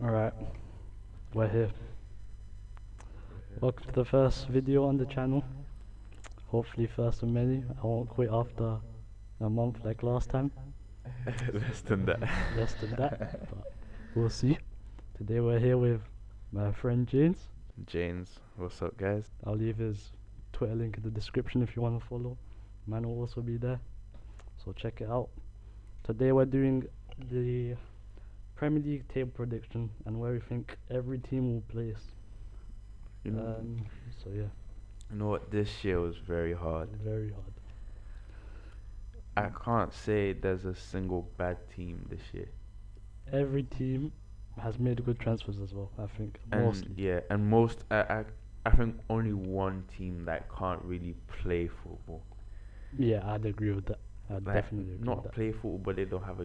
Alright, we're here. Welcome to the first video on the channel. Hopefully first of many. I won't quit after a month like last time. Less than that. Less than that, but we'll see. Today we're here with my friend James. James, what's up, guys? I'll leave his Twitter link in the description if you want to follow. Mine will also be there, so check it out. Today we're doing the Premier League table prediction and where we think every team will place. You know, So yeah, you know what? This year was very hard. very hard. I can't say there's a single bad team this year. Every team has made good transfers as well, I think, And mostly. yeah, and most I think only one team that can't really play football. Yeah, I'd agree with that. I'd Like definitely agree not with that. play football, but they don't have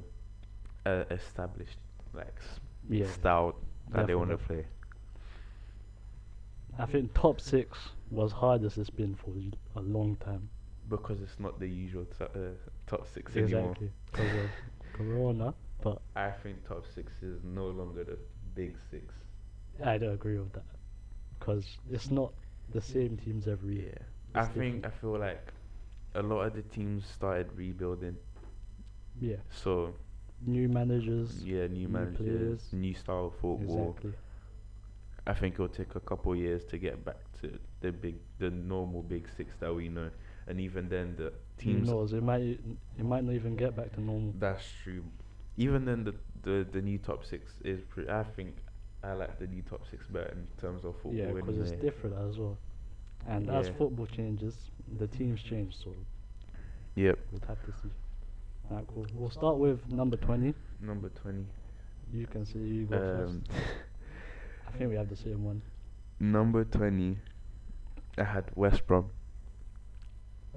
a established Yeah, style that they want to definitely. play. I think top six was hardest it's been for a long time. Because it's not the usual top six anymore. Exactly, because of Corona. But I think top six is no longer the big six. I don't agree with that, because it's not the same teams every Yeah, year. I It's think different. I feel like a lot of the teams started rebuilding. Yeah, So new managers, yeah, new new managers, players. new style of football. Exactly. I think it'll take a couple years to get back to the normal big six that we know, and even then the Who teams. knows? It might not even get back to normal. That's true. Even then, the new top six is. I think I like the new top six better in terms of football Yeah, because it's anyway. different as well. And as Yeah. football changes, the teams change, so Yep. we'll have to see. Alright, cool. We'll start with number 20. Number 20. You can say you go first. Um, I think we have the same one. number 20. I had West Brom.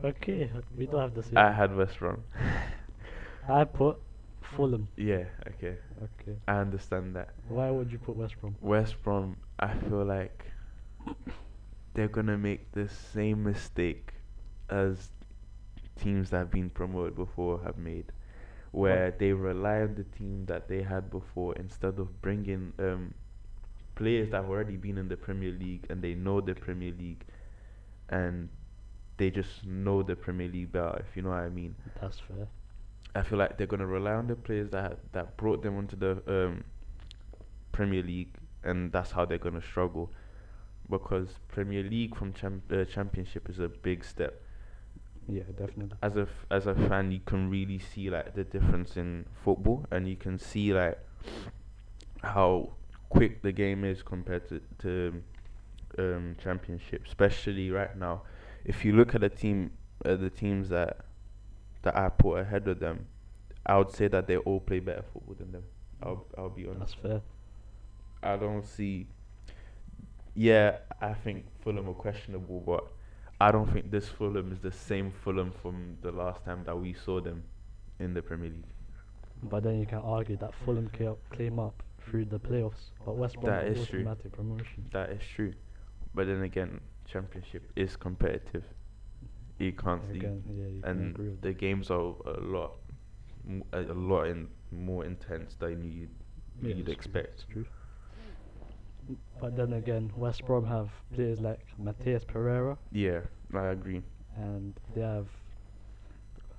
Okay, we don't have the same. I had West Brom. I put Fulham. Yeah. Okay. Okay. I understand that. Why would you put West Brom? West Brom. I feel like they're gonna make the same mistake as teams that have been promoted before have made, where they rely on the team that they had before instead of bringing players that have already been in the Premier League and they know the Premier League and they just know the Premier League better, if you know what I mean. That's fair. I feel like they're gonna rely on the players that brought them onto the Premier League, and that's how they're gonna struggle. Because Premier League from Championship is a big step. Yeah, definitely. As a fan, you can really see like the difference in football, and you can see like how quick the game is compared to Championship, especially right now. If you look at the teams that I put ahead of them, I would say that they all play better football than them. I'll be That's honest. fair. I don't see. Yeah, I think Fulham are questionable, but I don't think this Fulham is the same Fulham from the last time that we saw them in the Premier League. But then you can argue that Fulham came up through the playoffs, but West Brom That got is true. automatic promotion. That is true, but then again, Championship is competitive. You can't see, Again, yeah, you can agree and with the that. games are a lot more intense than Yeah, you'd it's expect. true. But then again, West Brom have players like Mateus Pereira, Yeah, I agree. and they have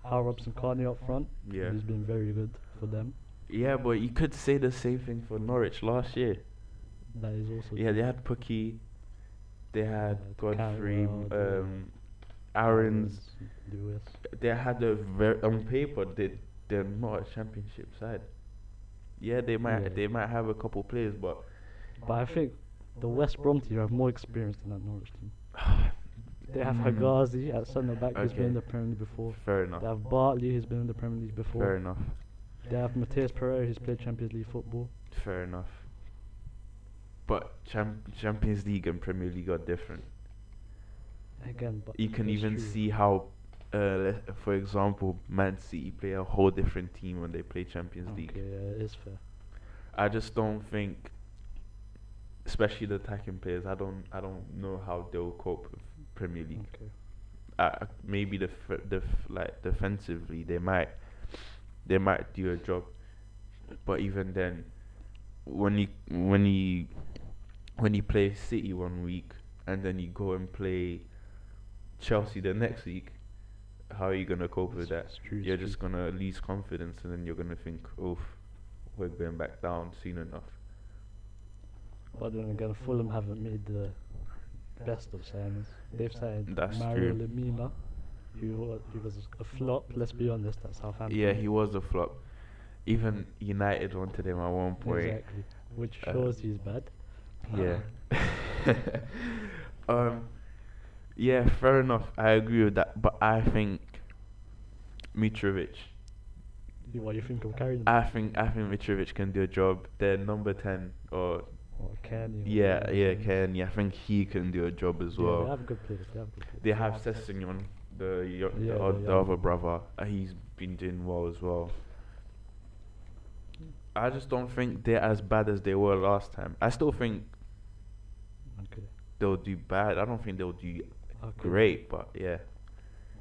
Hal Robson Carney up front. Yeah, He's been very good for them. yeah, but you could say the same thing for Norwich last year. That is also Yeah, they had Pookie, they had Godfrey, Cantwell, they had Aaron's. Lewis. They had a very on paper they're not a Championship side. Yeah, Yeah. they might have a couple players, but But I think the West Brom team have more experience than that Norwich team. They have Mm, Hagazi at centre back, who's been in okay, the Premier League before. fair enough. They have Bartley, who's been in the Premier League before. Fair enough. They have Mateus Pereira, who's played Champions League football. Fair enough. But Champions League and Premier League are different. Again, but You can it's even true. see how, for example, Man City play a whole different team when they play Champions Okay, League. yeah, it is fair. I just don't think, especially the attacking players, I don't know how they'll cope with Premier League. Okay. Maybe like defensively they might do a job, but even then, when you play City one week and then you go and play Chelsea the next week, how are you gonna cope with that? It's true. You're It's just true. gonna lose confidence, and then you're gonna think, "Oh, we're going back down soon enough." But then again, Fulham haven't made the best of signings. They've signed That's Mario true. Lemina, who was a flop. Let's be honest, at Yeah, Southampton. he was a flop. Even United wanted him at one point. Exactly, which Uh, shows he's bad. yeah. um. Yeah, fair enough. I agree with that, but I think Mitrovic. What you think of carrying I think Mitrovic can do a job. They're number 10 or or Kenny or yeah, whatever his yeah, name is. Kenny. I think he can do a job as Yeah, they well. have good players. They have good players. They have Sessegnon, Yeah, the the young other one. brother. He's been doing well as well. I just don't think they're as bad as they were last time. I still think Okay. they'll do bad. I don't think they'll do Okay. great, but yeah.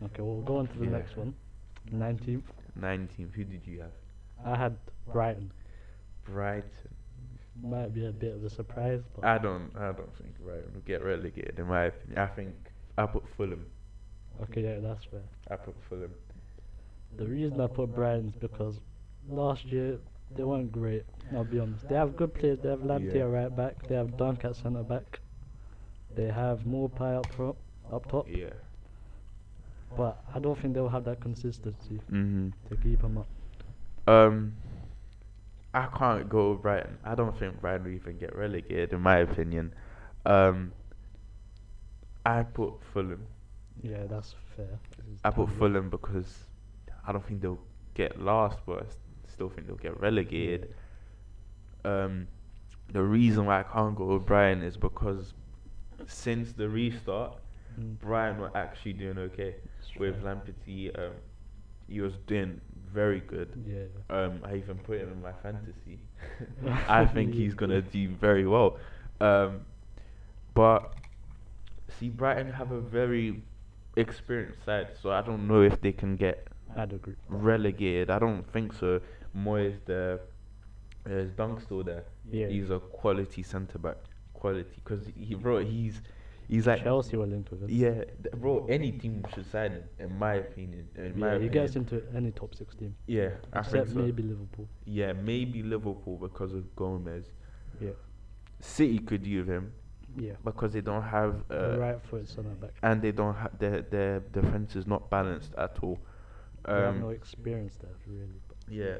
Okay, we'll go on to the Yeah. next one. 19th. 19th. Who did you have? I had Brighton. Brighton. Might be a bit of a surprise, but I don't think Brighton will get relegated in my opinion. I think I put Fulham. okay, yeah, that's fair. I put Fulham. The reason I put Brighton is because last year they weren't great. I'll be honest. They have good players. They have Lamptey Yeah. at right back. They have Dunk at centre back. They have Morpie up top. Yeah. But I don't think they'll have that consistency Mhm. to keep them up. Um, I can't go with Brighton. I don't think Brighton will even get relegated in my opinion. Um, I put Fulham. Yeah, that's fair. I put Fulham because I don't think they'll get last, but still think they'll get relegated. Um, the reason why I can't go with Brighton is because since the restart, Brighton were actually doing okay with Lamptey. He was doing very good. Yeah. I even put him in my fantasy. I think he's gonna do very well. Um, but see, Brighton have a very experienced side, so I don't know if they can get I'd agree. relegated. I don't think so. Moyes there, is Dunk still there? Yeah. He's a quality centre back, quality. Cause he's like Chelsea were linked with him. yeah, bro. Any team should sign him, in my opinion. Yeah, he gets into any top 6 team. Yeah, I think Except so. maybe Liverpool. Yeah, maybe Liverpool because of Gomez. Yeah. City could use him Yeah. because they don't have Right foot centre back. and they don't have their defense is not balanced at all. They have no experience there, really. But Yeah.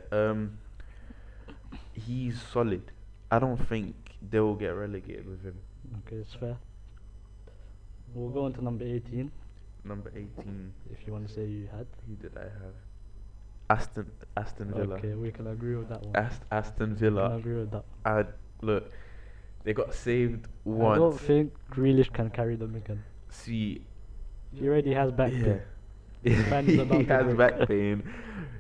He's solid. I don't think they will get relegated with him. okay, it's fair. We'll go on to number 18, Number 18. if you want to say you had. Who did I have? Aston Villa. Okay, we can agree with that one. Aston We can Villa. agree with that. I look. They got saved I don't once. think Grealish can carry them again. See. He already has back Yeah. pain. His spine is about He to has break. back pain.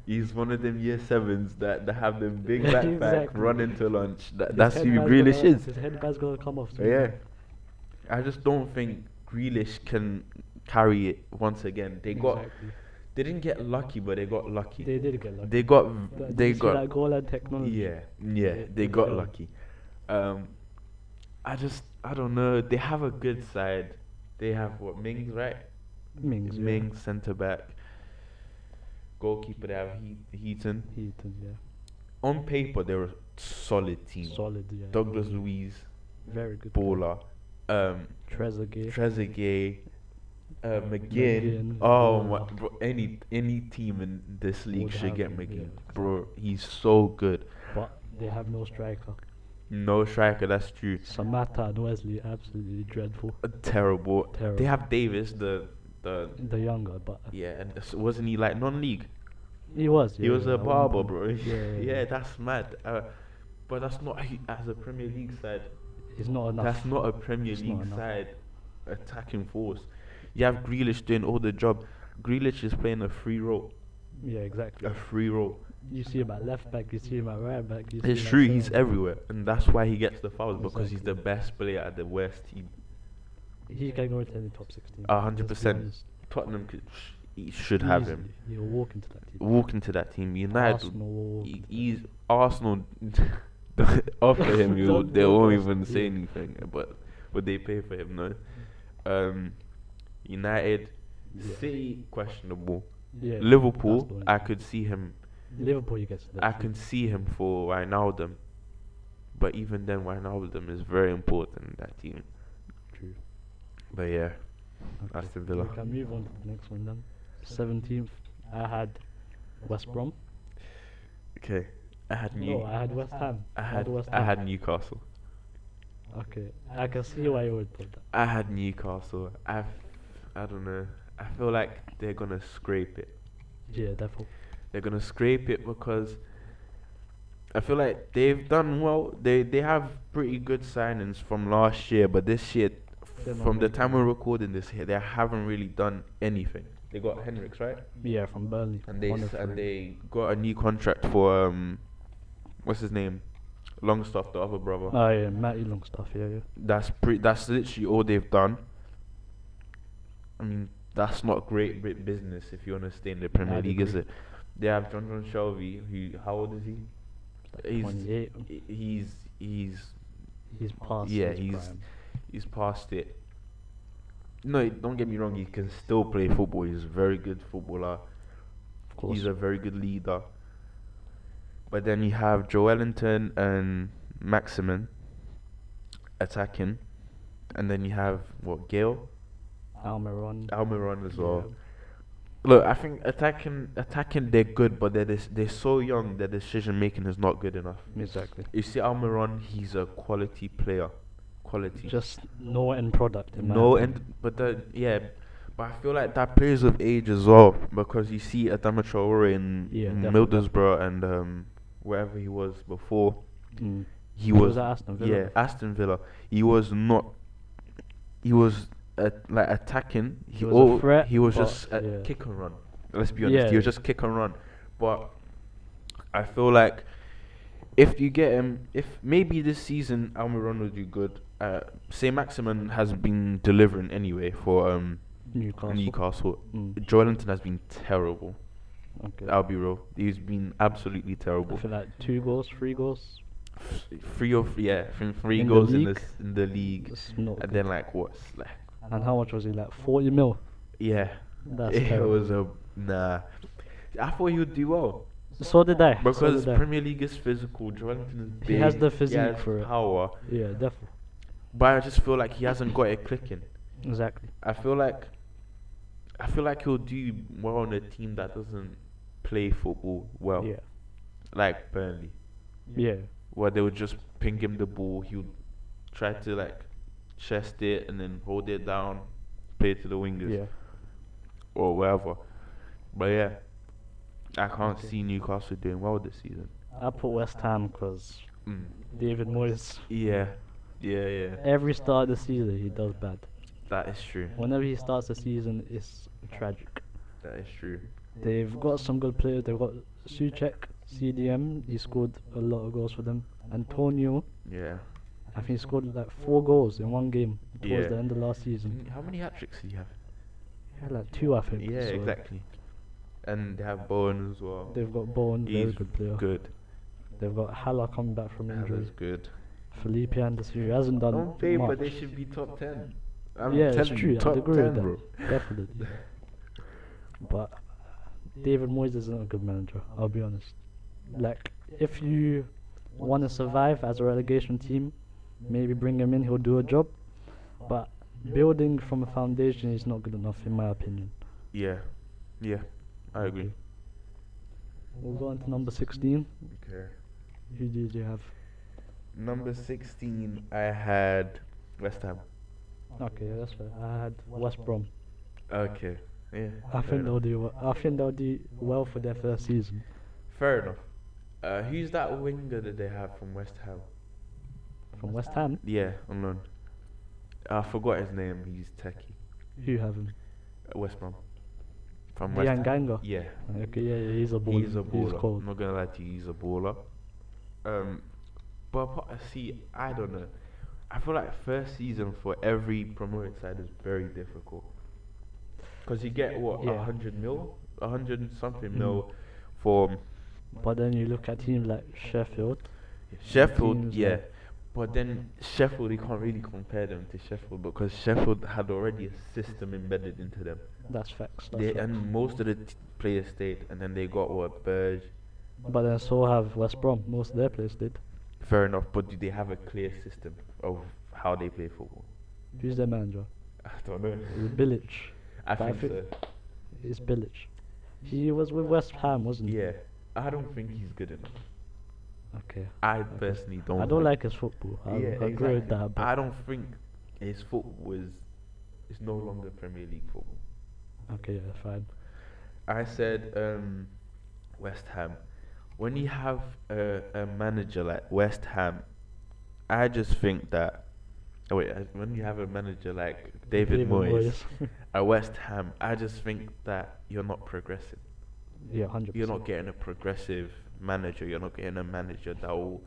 He's one of them year sevens that have them big backpack, Exactly. run into lunch. His That's who headband's Grealish gonna- is. His headband's gonna come off soon. Yeah. I just don't think Grealish can carry it once again. Exactly. They didn't get lucky, but they got lucky. They did get lucky. They got Did they you see got that goal and technology. yeah, They- they they got failed. lucky. I don't know. They have a good side. They have what Mings, right? Mings, yeah. Mings centre back. Goalkeeper they have Heaton. Heaton, yeah. On paper they're a solid team. Solid, yeah. Douglas Luiz, Very good. player. baller. Trezeguet. Trezeguet, McGinn. McGinn, Oh my, baller. bro, any team in this league Would should have get him, McGinn. yeah, Bro, he's so good. But they have no striker. No striker, that's true. Samata and Wesley, absolutely dreadful. Terrible. They Terrible. have Davis, the The younger, but yeah, and wasn't he like non-league? he was. He yeah, was yeah, a at one barber, point. bro. Yeah, Yeah, that's mad. But that's not as a Premier League side. It's not enough. That's not a Premier It's not League enough. side attacking force. You have Grealish doing all the job. Grealish is playing a free role. Yeah, exactly. A free role. You see him at left back, you see him at right back. You see It's him at true, he's centre back. everywhere, and that's why he gets the fouls because he's the Exactly. best player at the West team. He can go into any top 16. 100%. Tottenham he should have him. He'll walk into that team. Walk into that team. United, Arsenal will walk into that he's Arsenal. After him, Don't they won't broadcast, even say yeah. anything. But would they pay for him? No. Um, United, Yeah. City questionable. Yeah, that's Liverpool, the only I thing. could see him. Liverpool, you get I that. can see him for Wijnaldum, but even then, Wijnaldum is very important in that team. True. But yeah, Okay. Aston Villa. We can move on to the next one then. 17th, I had West Brom. Okay, I had No, I had West Ham. West I Ham. had Newcastle. Okay, I can see why you would put that. I had Newcastle. I don't know. I feel like they're gonna scrape it. Yeah, definitely. They're gonna scrape it because I feel like they've done well. They have pretty good signings from last year, but this year, They're not from the really time good. we're recording this here, they haven't really done anything. They got Hendricks, right? Yeah, from Burnley. And they One of s- and three. they got a new contract for what's his name? Longstaff, the other brother. Oh yeah, Matty Longstaff. Yeah, yeah. That's literally all they've done. I mean, that's not great business if you want to stay in the Premier I'd League, is agree. it? They have John Shelby, who how old is he? Like 28. He's He's past yeah, his prime. he's past it. No, don't get me wrong. He can still play football. He's a very good footballer. Of course. He's a very good leader. But then you have Joelinton and Maximin attacking, and then you have what Gale, Almiron. Almiron as Yeah. well. Look, I think attacking they're good, but they're so young. Their decision making is not good enough. Exactly. You see, Almiron, he's a quality player, quality. Just no end product in my No, opinion. and but but I feel like that plays with age as well because you see Adama Traore in Yeah, definitely. Middlesbrough and wherever he was before, Mm. he He was was at Aston Villa yeah before. Aston Villa. He was not. He was like attacking. He was a threat, He was but just a yeah. kick and run. Let's be honest. Yeah, He was yeah. just kick and run. But I feel like if you get him, if maybe this season Almiron will do good. Say Maximin has been delivering anyway for Newcastle. Newcastle. Mm. Joelinton has been terrible. Okay. I'll be real. He's been absolutely I terrible. feel like 2 goals, 3 goals. Three In the goals in league? this in the league, It's not and good. then like what's like And how much was he? Like 40 mil. yeah, That's it terrible. was a nah. I thought he would do well So did I. because so did I. Premier League is physical. Joelinton is big. He has the he physique has for it. power, Yeah, definitely. but I just feel like he hasn't got it clicking. Exactly. I feel like he'll do well on a team that doesn't play football well, Yeah. like Burnley, Yeah. where they would just ping him the ball. He would try to like chest it and then hold it down, play it to the wingers Yeah. or wherever. But yeah, I can't Okay. see Newcastle doing well this season. I put West Ham because Mm. David Moyes. Yeah, yeah. Every start of the season, he does bad. That is true. Whenever he starts the season, it's tragic. That is true. They've got some good players. They've got Suchek, CDM. He scored a lot of goals for them. Antonio, Yeah. I think he scored like 4 goals in one game towards Yeah. the end of last season. How many hat tricks did he have? He had like 2, I think. Yeah, so exactly. And they have Bowen as well. They've got Bowen, very He's good player. good. They've got Haller coming back from injury. That's good. Felipe Anderson, who hasn't done On paper, much. they should be top 10. Yeah, it's telling true. you, I'd top agree 10, with that. bro. Definitely. But David Moyes isn't a good manager. I'll be honest. Like, if you want to survive as a relegation team, maybe bring him in. He'll do a job. But building from a foundation is not good enough, in my opinion. Yeah, I agree. Okay. We'll go on to number 16. Okay. Who did you have? Number 16, I had West Ham. Okay, that's fair. I had West Brom. Okay. Yeah. I fair think they'll enough. do. I think they'll do well for their first season. Fair enough. Who's that winger that they have from West Ham? From West Ham, Yeah, on loan. I forgot his name. He's techie. who have him? West Brom. From West Dian Ham. Ganga. Yeah. Okay, yeah, he's a baller. He's a He's baller. cold. I'm not gonna lie to you, he's a baller. But see, I don't know. I feel like first season for every promoted side is very difficult. Cause you get what Yeah. 100 mil, 100 something Mm. mil for But then you look at teams like Sheffield. Sheffield, teams yeah. like But then Sheffield, you can't really compare them to Sheffield because Sheffield had already a system embedded into them. that's facts. That's They facts. and most of the players stayed, and then they got what Burge. But then so have West Brom. Most of their players did. Fair enough, but do they have a clear system of how they play football? Who's their manager? I don't know. Is it Bilic? I But I think so. It's Bilic. He was with West Ham, wasn't he? Yeah, I don't think he's good enough. Okay. I personally don't. I don't think- like his football. I Yeah, agree exactly. with that. But I don't think his football is no longer Premier League football. okay, yeah, fine. I said West Ham. When you have a manager like West Ham, I just think that. Oh wait, when you have a manager like David Moyes at West Ham, I just think that you're not progressing. Yeah, 100%. You're not getting a progressive manager. You're not getting a manager that will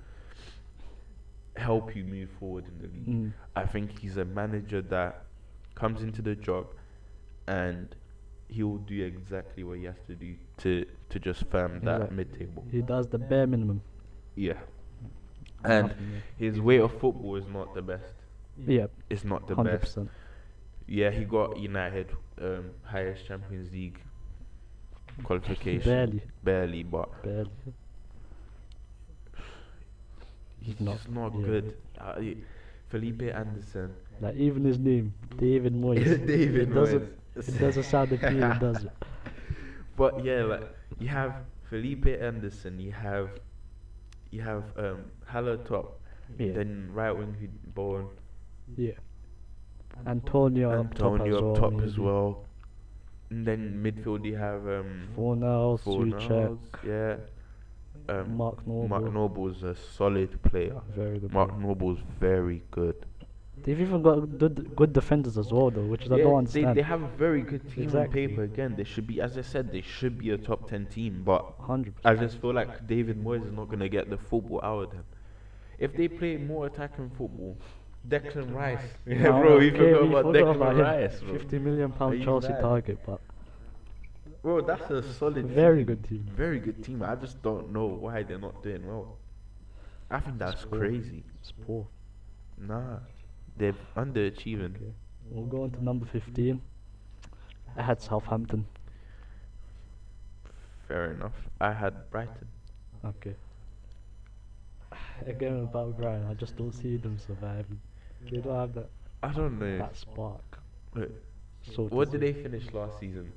help you move forward in the league. Mm. I think he's a manager that comes into the job and he will do exactly what he has to do to just firm that Exactly. mid-table. He does the bare minimum. Yeah. And Nothing his way of football is not the best. more. Yeah, It's not the 100%. best. Yeah, he got United highest Champions League qualification. Barely, but Barely. he's Not- just not yeah. good. Felipe Anderson. Like even his name, David Moyes. David it doesn't. Moyes. It doesn't sound appealing, does it? But yeah, like you have Felipe Anderson, you have Haller top, Yeah. then right wing Bowen, Yeah. Antonio up top as maybe. well. And then midfield you have Fornals, Fornals, Souček, yeah. Mark Noble. Mark Noble's a solid player. Very good. Mark player. Noble's very good. They've even got good defenders as well, though, which I don't they understand. have a very good team Exactly. on paper. Again, they should be, as I said, they should be a top 10 team. But 100%. I just feel like David Moyes is not gonna get the football out of them. If they play more attacking football, Declan Rice. Yeah, Oh, bro, you okay, forgot we about forgot Declan him. Rice, bro. £50 million Are you Chelsea mad? target, but Bro, that's a solid very team. good team. Very good team. I just don't know why they're not doing well. I think that's poor. crazy. It's poor. Nah, they're underachieving. Okay. We'll go on to number 15. I had Southampton. Fair enough. I had Brighton. Okay. Again about Brian, I just don't see them surviving. They don't have I don't know. that spark. Wait, So to what did say. they finish last season?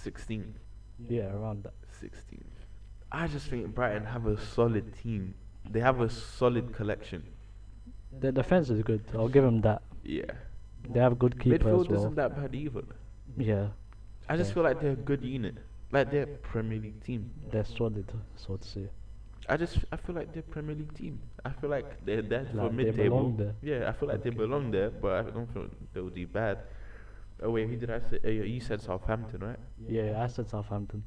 16th. Yeah, around that. 16th. I just think Brighton have a solid team. They have a solid collection. Their defense is good. I'll give them that. Yeah. They have a good keeper Midfield as well. isn't that bad either. Yeah, I just Yeah. feel like they're a good unit. Like they're a Premier League team. they're solid, so to say. I feel like they're Premier League team. I feel like they're there for Like they mid-table. belong there. Yeah, I feel like they Okay. belong there, but I don't feel they'll do bad. Oh wait, who did I say? You said Southampton, right? Yeah, I said Southampton.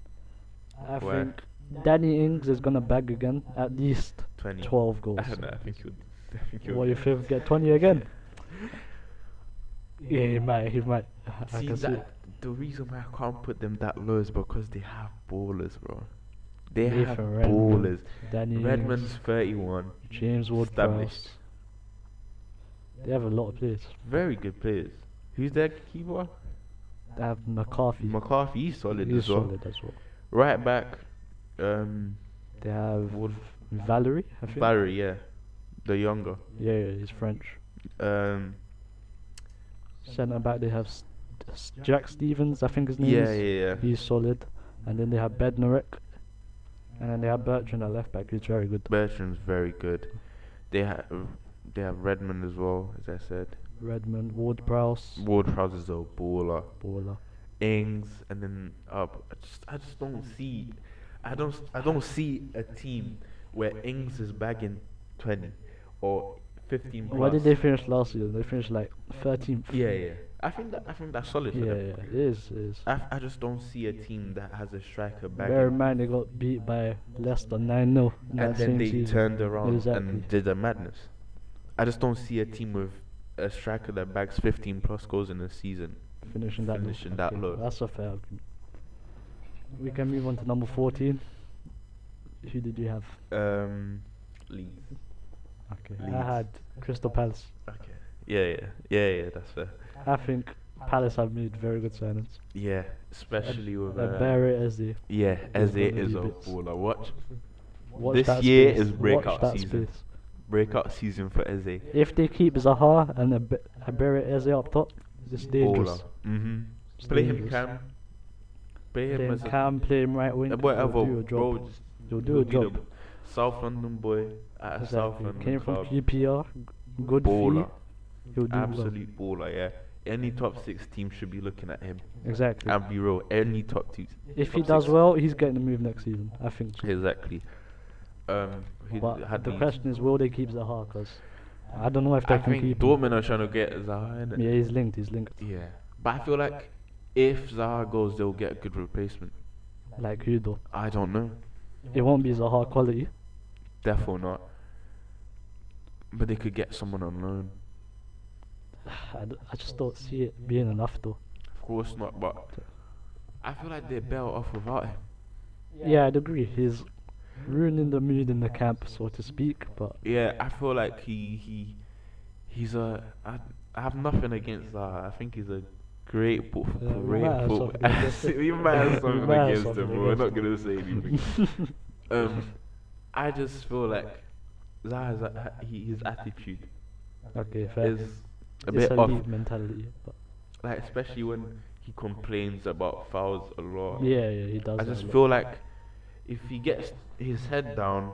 I Why? think Danny Ings is gonna bag again at least 20. 12 goals. I don't know. I think he'll. I think he'll What do you think? Get 20 again? Yeah, he might. He might. I See can see. that the reason why I can't put them that low is because they have ballers, bro. They have Nathan Redmond, ballers. Danny Redmond's Ings, 31. James Ward-Prowse. established. They have a lot of players. Very good players. Who's their keeper? They have McCarthy. McCarthy, he's solid He's as well. solid as well. Right back, They have Wood- Valerie, I think. Barry, yeah, the younger. Yeah, he's French. Um, Centre back, they have Jack Stevens, I think his name yeah, is. yeah, yeah. He's solid. And then they have Bednarek. And then they have Bertrand at left back, who's very good. Bertrand's very good. They have Redmond as well, as I said. Redmond, Ward-Prowse, Ward-Prowse is a baller. Baller. Ings, and then up. I just don't see. I don't see a team where Ings is bagging 20 or 15 plus. Where did they finish last year? They finished like 13th. Yeah, yeah. I think that's solid for Yeah, them. yeah, it is. I just don't see a team that has a striker Bear in bagging. mind they got beat by Leicester 9-0 in that And then same they season. turned around Exactly. and did a madness. I just don't see a team with a striker that bags 15 plus goals in a season. Finishing that finishing low. that Okay, low. That's a fair argument. We can move on to number 14. Who did you have? Leeds. Okay. I Leeds. had Crystal Palace. Okay. Yeah. That's fair. I think Palace have made very good signings. Yeah, especially with Barry Eze. yeah, is Eze gonna is be a bits. baller. Watch. Watch This that year space. is breakout Watch that season. space. Breakout season for Eze. If they keep Zaha and a Barry Eze up top, it's dangerous. Baller. It's Play him dangerous. Cam. Play him Play him as a Cam, play him right wing. whatever, He'll do a bro. job. Just He'll do he'll a be job. the South London boy at a South Exactly. London Came from club. QPR. Good Baller. fee. He'll do well. Absolute baller. Yeah. Any top 6 team should be looking at him. Exactly. And be real. Any top 2. If he top does 6. well, he's getting the move next season. I think so. Exactly. He But had the Leeds. question is, will they keep Zaha? Because I don't know if they I can think keep him. Dortmund are trying to get Zaha in it. Yeah, he's linked. He's linked. Yeah. But I feel like if Zaha goes, they'll get a good replacement. Like who though? I don't know. It won't be Zaha quality. Definitely not. But they could get someone on loan. I just don't see it being enough though. Of course not, but I feel like they're better off without him. Yeah, I'd agree. He's ruining the mood in the camp, so to speak. But Yeah, I feel like he's a. I have nothing against Zaha. I think he's a great Yeah, we might have something against him. we might have something might have against something him, but we're not against gonna say anything. I just feel like Zaha's his attitude okay, fair. is a It's bit a off. league mentality. But Like especially when he complains about fouls a lot. yeah, he does. I that just a lot. feel like if he gets his head down,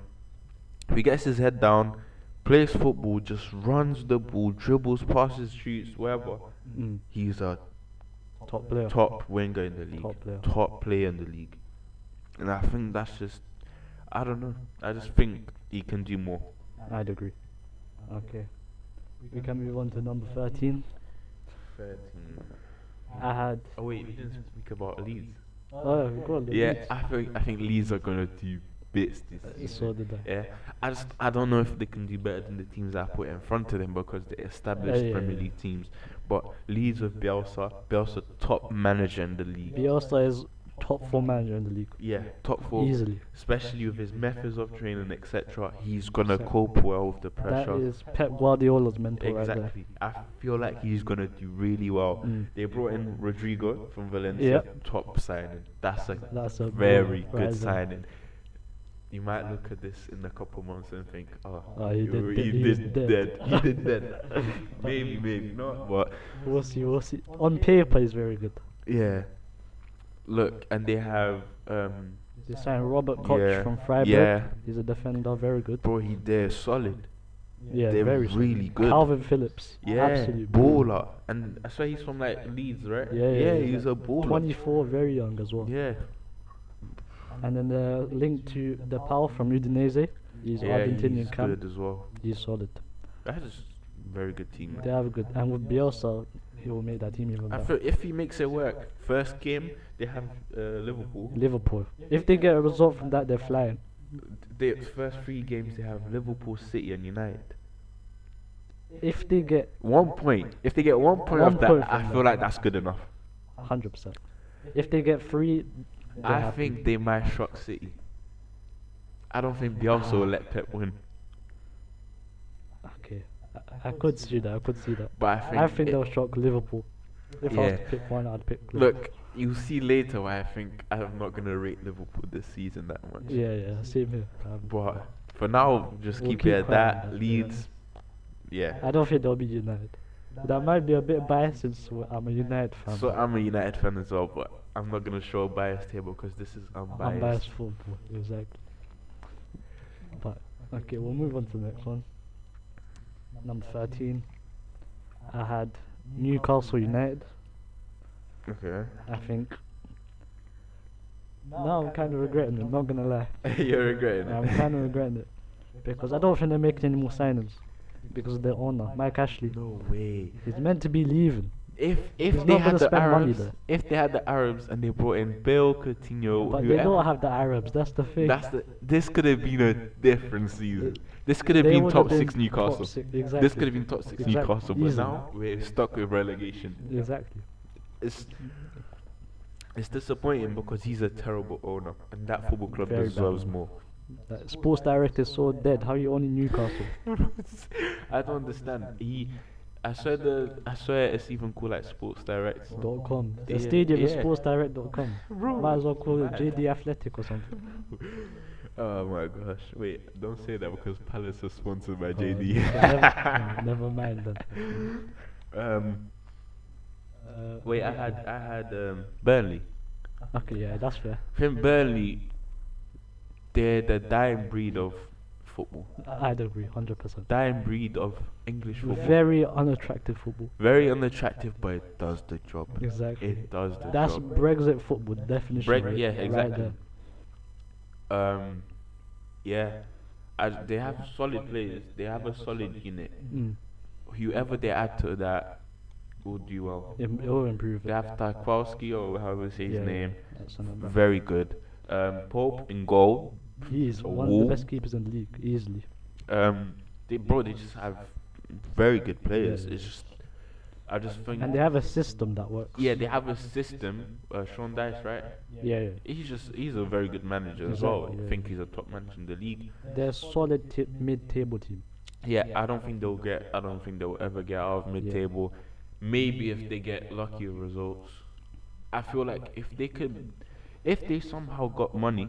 plays football, just runs the ball, dribbles, passes, shoots, whatever, he's a Top player. top winger in the league, Top player. top player in the league. And I think that's just, I don't know. I just think he can do more. I'd agree. Okay. We can move on to number 13. 13. I had. Oh wait, we didn't speak about Leeds. Oh, we got the Yeah, Leeds. I think Leeds are gonna do bits this season. So did I. Yeah, I don't know if they can do better than the teams I put in front of them because they're established Yeah, Premier yeah. League teams. But Leeds with Bielsa top manager in the league. Bielsa is top 4 manager in the league. Yeah, top 4. Easily. Especially with his methods of training, etc. He's gonna cope well with the That pressure. is Pep Guardiola's mentor right there. Exactly. I feel like he's gonna do really well. Mm. They brought in Rodrigo from Valencia, Yep. top signing. That's a That's a very ball good right there. signing. You might look at this in a couple months and think, oh, He he he's did dead. dead. He did dead. maybe not. But We'll see. On paper, he's very good. yeah, look, and they have They signed Robert Koch yeah, from Freiburg. yeah, He's a defender, very good. bro, they're solid. Yeah, they're very really solid. good. Calvin Phillips. Yeah, Absolute baller. And I swear he's from like Leeds, right? Yeah, he's a baller. 24, very young as well. Yeah, And then the link to the Pal from Udinese. He's yeah, Argentinian he's camp. good as well. He's solid. That's a very good team. They have a good. And with Bielsa, he will make that team even I better. feel if he makes it work, first game they have Liverpool. Liverpool. If they get a result from that, they're flying. The first 3 games they have Liverpool, City, and United. If they get 1 point. If they get 1 point One off that, point I from feel that. like that's good enough. 100%. If they get 3, they're I happy. think they might shock City. I don't think Bielsa will let Pep win, Okay. I could see that. but I think they'll shock Liverpool. If I was Yeah. to pick one, I'd pick Liverpool. look. You'll see later why I think I'm not gonna rate Liverpool this season that much. Yeah, same here. But for now, just We'll keep keep it at quiet on that. that, Leeds, yeah. I don't think they'll be United. That might be a bit biased since I'm a United fan. So I'm a United fan as well, but I'm not gonna show a biased table because this is unbiased. Unbiased football, exactly. But okay, we'll move on to the next one. Number 13. I had Newcastle United. Okay. I think. Now I'm kind of regretting it. Not gonna lie. You're regretting I'm it. kind of regretting it because I don't think they're making any more signings because of their owner, Mike Ashley. No way. He's meant to be leaving. If He's they not had gonna the spend money Arabs, there. if they had the Arabs and they brought in Bale, Coutinho, But they whoever, don't have the Arabs. That's the thing. this could have been a different season. This could have They been would top have 6 been Newcastle. top six, exactly. This could have been top 6 Exactly. Newcastle, but Easily. now we're stuck with relegation. Exactly. It's disappointing because he's a terrible owner, and that football club Very bad deserves owner. more. Like, Sports Direct is so dead. How you only Newcastle? I don't understand. I swear it's even called like Sports Direct. .com. The Yeah, stadium is yeah. sportsdirect.com. Bro, Might as well call it mad. JD Athletic or something. Oh my gosh! Wait, don't say that because Palace is sponsored by Oh, JD. never mind then. um, wait, Yeah. I had Burnley. Okay, yeah, that's fair. I think Burnley, they're the dying breed of football. I'd agree, 100%. Dying breed of English football. Very unattractive football. Very unattractive, but it does the job. Exactly. It does the That's job. Brexit football definition. Right, Yeah, right exactly. there. Yeah. They have solid players. They have a solid unit. Mm. Whoever they add to that will do well. It will improve They it. have Tarkowski or however you say his Yeah, name. that's another. Very good. Pope in goal. He's one of Wall. the best keepers in the league, easily. They just have very good players. Yeah. It's just, I just think. And they have a system that works. Yeah, they have a system. Sean Dyche, right? Yeah, yeah. He's a very good manager as well. Exactly, I yeah. think he's a top manager in the league. They're a solid mid-table team. Yeah, I don't think they'll ever get out of mid-table. Maybe if they get lucky results. I feel like if they somehow got money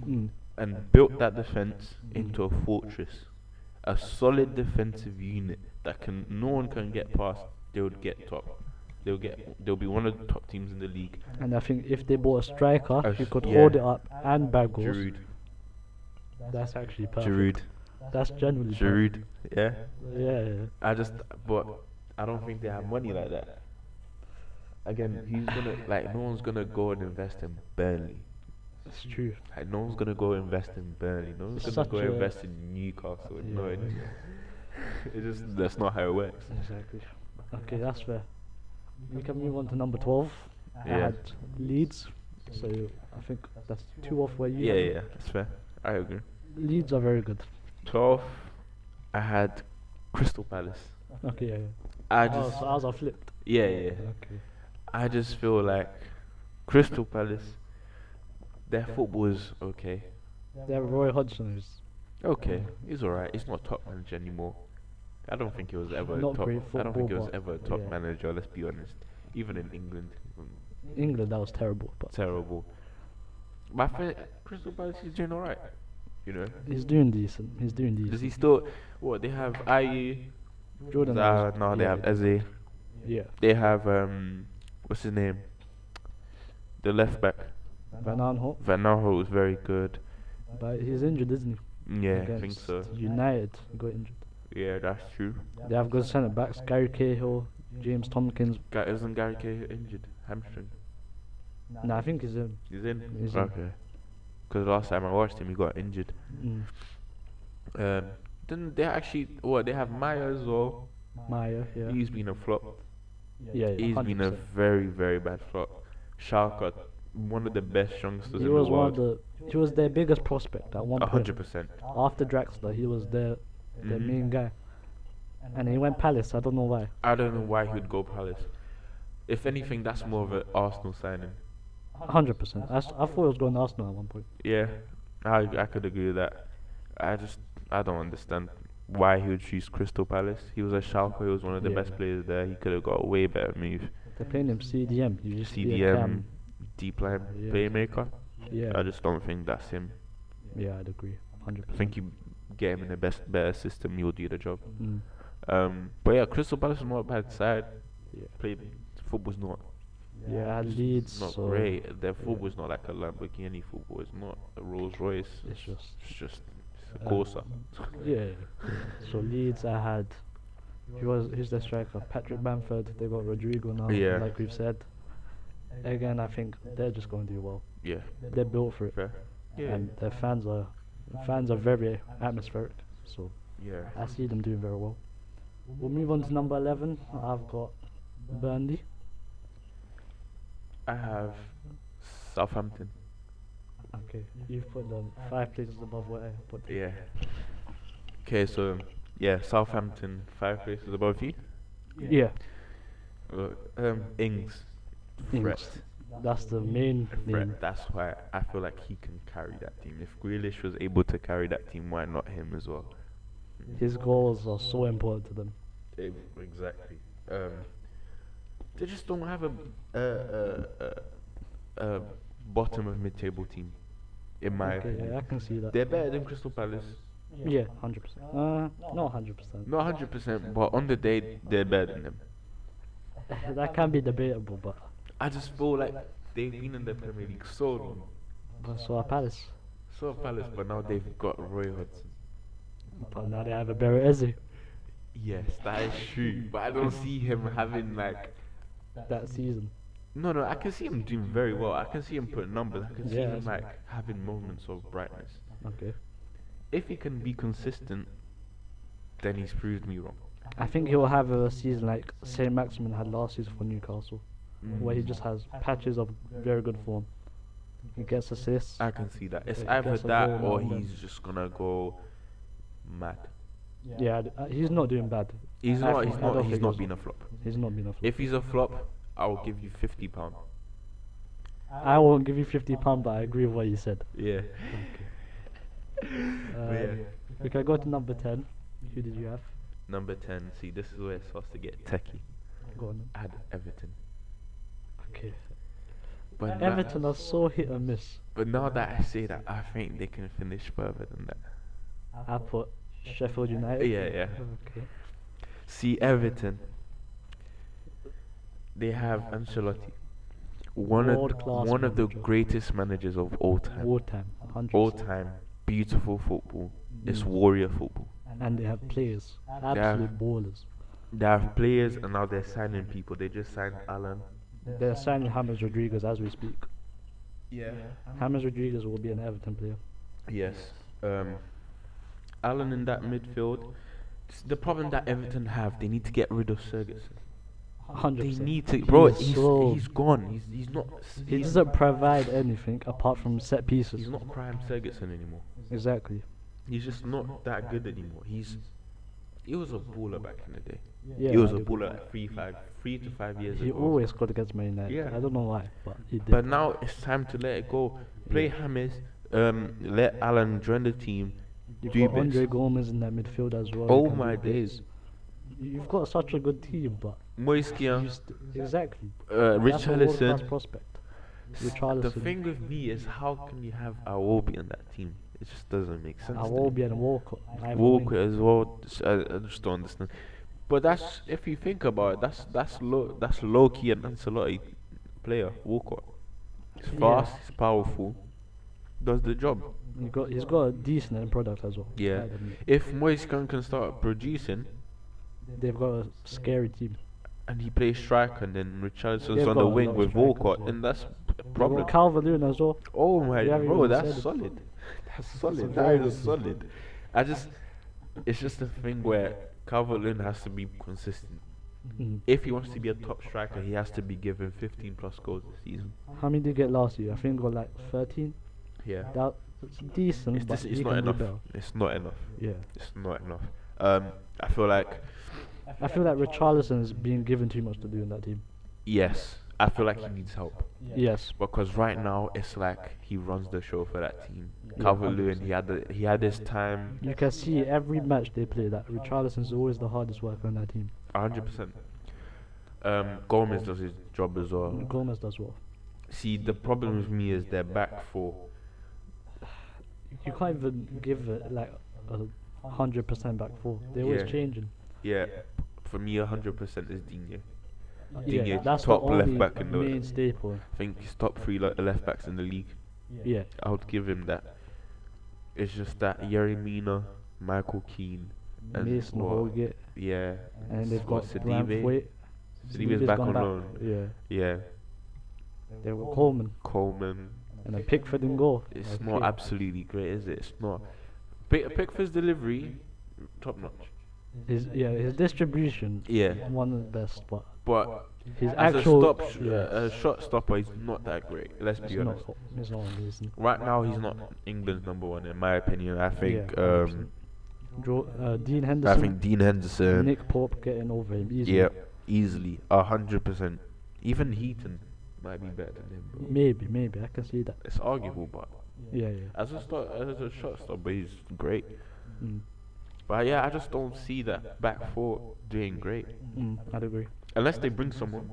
Mm. and built that defense into a fortress, a solid defensive unit that no one can get past, they would get top. They'll be one of the top teams in the league. And I think if they bought a striker who could yeah. hold it up and bag goals, Giroud, that's actually perfect. Giroud, That's genuinely Giroud. Yeah. perfect. Yeah, But I don't think they have money like that. Again, he's gonna no one's gonna go and invest in Burnley. it's true. Like no one's gonna go invest in Burnley. No one's It's gonna such go a- invest in Newcastle. Yeah. No, that's not how it works. Exactly. Okay, that's fair. We can move on to number 12. I Yeah. had Leeds, so I think that's 2 off where you Yeah, had it. yeah, that's fair. I agree. Leeds are very good. 12, I had Crystal Palace. Okay, yeah, yeah. I Oh, just so ours are flipped. yeah, yeah. Okay. I just feel like Crystal Palace, their football is okay. They're Roy Hodgson is Okay, he's alright. He's not top manager anymore. I don't think he was ever Not top. great I don't think he football, was but ever a top yeah. manager. Let's be honest. Even in England, England. That was terrible, but terrible. But I think Crystal Palace is doing alright. You know, he's doing decent. He's doing does decent. he still? What they have? IE. Jordan. No, they have Eze. Yeah. They have what's his name? The left back. Van Aanholt, Van Aanholt is very good. but he's injured, isn't he? Yeah, I think Against so. United, he got injured. Yeah, that's true. They have good centre backs: Gary Cahill, James Tompkins. Isn't Gary Cahill injured? Hamstring. Nah, I think he's in. He's in. He's in. Okay. Because last time I watched him, he got injured. Mm. Then they actually, they have Maya as well. Maya, yeah. He's been a flop. Yeah, yeah, He's been a 100%. very, very bad flop. Schalke, one of the best youngsters He in was the one of world. he was their biggest prospect at one point. 100%. After Draxler, he was their Mhm. main guy. And he went Palace. I don't know why. I don't know why he would go Palace. If anything, that's more of an Arsenal signing. 100%. I thought he was going to Arsenal at one point. Yeah, I could agree with that. I don't understand why he would choose Crystal Palace. He was at Schalke. He was one of the Yeah. best players there. He could have got a way better move. They're playing him CDM. You just be a CDM, cam. deep line Yeah. playmaker. Yeah. I just don't think that's him. Yeah, I'd agree. I 100%. think you get him in a better system, he'll do the job. Mm. But yeah, Crystal Palace is not a bad side. Yeah. Football's not Yeah, I had Leeds. not so great. Their football's not like a Lamborghini football. It's not a Rolls Royce. It's just. It's a Uh, Corsa. Yeah. So Leeds, I had. Who's their striker? Patrick Bamford. They got Rodrigo now. Yeah. Like we've said. Again, I think they're just going to do well. Yeah, They're built for it, fair. Yeah, and their fans are very atmospheric. So yeah. I see them doing very well. We'll move on to number 11. I've got Burnley. I have Southampton. Okay, you've put them 5 places above where I put them. Yeah. Okay, so yeah, Southampton 5 places above you. Yeah. Ings. Ings. Threat. That's the main thing. threat. That's why I feel like he can carry that team. If Grealish was able to carry that team, why not him as well? His goals are so important to them. Exactly. They just don't have a bottom of mid-table team, in my Okay, opinion. yeah, I can see that. They're better than Crystal Palace. Yeah, 100%. Not 100%. Not 100%, but on the day they're better than them. That can be debatable, but I just feel like they've been in the Premier League so long. so are Palace. So Palace, but now they've got Roy Hodgson. But now they have a Berezi Yes, that is true. But I don't see him having like. that season. No, I can see him doing very well. I can see him putting numbers. I can see Yeah, him that's- like having moments of brightness. Okay. If he can be consistent, then he's proved me wrong. I think he'll have a season like Saint Maximin had last season for Newcastle, where he Mm. just has patches of very good form. He gets assists. I can see that. It's Yeah, either gets a that goal now or and then. he's just gonna go mad. Yeah, he's not doing bad. He's I not. think- He's I don't not. think He's not he's- been a flop. He's not been a flop. If he's a flop, I'll give you £50. I won't give you £50, but I agree with what you said. Yeah. Yeah. We can go to number 10. Who did you have? Number 10. See, this is where it starts to get techie. Go on. I had Everton. Okay. But Everton are so hit and miss. But now that I say that, I think they can finish further than that. I put Sheffield United. Yeah. Okay. See, Everton. They have Ancelotti, World-class one of the manager. greatest managers of all time. Wartime. 100%. All time, beautiful football. It's Mm. warrior football. And they have players. have- Absolute ballers. They have players, and now they're signing people. They just signed Alan. They're signing James Rodriguez as we speak. Yeah. James Rodriguez will be an Everton player. Yes. Alan in that midfield. The problem that Everton have, they need to get rid of Ferguson. 100%. They need to, bro. He is He's so- gone. He's not. He he's- doesn't provide anything apart from set pieces. He's not prime Ferguson anymore. Exactly. He's just not that good anymore. He was a baller back in the day. Yeah, He was I a do. baller like 3 to 5 years He ago. always scored against Man United. Yeah. I don't know why, but he did. But now it's time to let it go. Play James. Let Alan join the team. You've do got bits. Andre Gomez in that midfield as well. Oh who can my do bits. days. You've got such a good team, but Moiskia, exactly. That's a Richarlison. world-class prospect. The Richarlison. thing with me is, how can you have Awobi in that team? It just doesn't make sense. to me. Iwobi and Walcott. either Walker wing. as well. I just don't understand. But that's, if you think about it, that's low key an Ancelotti player. Walker. He's Yeah. fast. He's powerful. Does the job. He's got a decent end product as well. Yeah. I'd admit. If Moiskan can start producing They've got a scary team. and he plays striker and then Richarlison's They've on got the a wing lot of with strikers Walcott, as well. then that's a They've problem. got Calvert-Lewin as well. Oh my, We haven't bro, even that's said it. solid. That's solid. a That very is good solid. It's just a thing where Calvert-Lewin has to be consistent. Mm. If he wants to be a top striker, he has to be given 15 plus goals this season. How many did he get last year? I think he got like 13. Yeah. That's decent, It's, but just, it's he not can do enough. better. It's not enough. Yeah. It's not enough. I feel like, I feel like Richarlison is being given too much to do in that team. yes, I feel like he needs help. Yes. Because right now it's like he runs the show for that team. Yeah, Calvert-Lewin, he had his time, You can see every match they play that Richarlison is always the hardest worker on that team. 100%. Gomez does his job as well. Gomez does well. See, the problem with me is their back four. You can't even give it like 100% back four. They're always Yeah. changing. Yeah, for me 100% is Digne. Yeah, Digne, that's top the left only back in the. main staple. I think he's top three left backs in the league. Yeah. I would give him that. It's just that Yerry Mina, Michael Keane, and Mason what- Holgate, yeah, and they've what, got Sidibe? Braithwaite. Sidibe's back on loan. Yeah. Yeah, They've got Coleman Coleman. and then Pickford in goal. It's Okay. not absolutely great, is it? It's not. Pickford's delivery, top notch. His distribution, Yeah, one of the best, but but his as actual a shot stopper, he's not that great. Let's it's be honest. it's not amazing. Right now, he's not England's number one, in my opinion. I think. Yeah, 100%. Dean I Henderson, think Dean Henderson. Nick Pope getting over him easily. Yeah, easily, 100%. Even Heaton. might be better than him, bro. Maybe I can see that. It's arguable, but Yeah. as a shot stopper, he's great. Mm. But yeah, I just don't see that back four doing great I'd agree. unless they bring someone,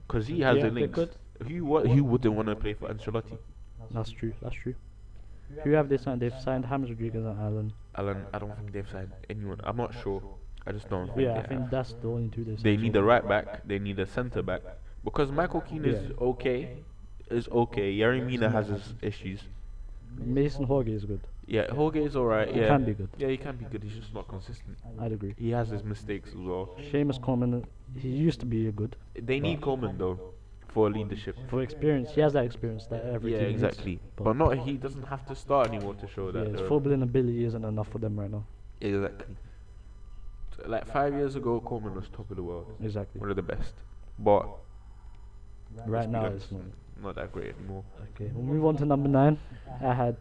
cause he has Yeah, the they links. could. Who wouldn't want to play for Ancelotti? That's true. Who have they signed? They've signed James Rodriguez and Allen. Alan, I don't think they've signed anyone. I'm not sure. I just don't think Yeah, they I think have. that's the only two they signed. They so need a far. right back. They need a centre back because Michael Keane is Yeah. okay. Is okay. Yerry Mina has his issues. Mason Jorge is good. Yeah, Jorge is alright. He Yeah, can be good. yeah, he can be good. He's just not consistent. I'd agree. He has his mistakes as well. Seamus Coleman, he used to be a good. They need Coleman though for leadership. For experience, he has that experience that every Yeah, team needs, exactly. But not he doesn't have to start anymore to show Yeah, that. his though. footballing ability isn't enough for them right now. Exactly. Like 5 years ago, Coleman was top of the world, Exactly. one of the best. But Right now, let's it's be not. honest, not that great anymore. Okay, we'll move on to number 9. I had.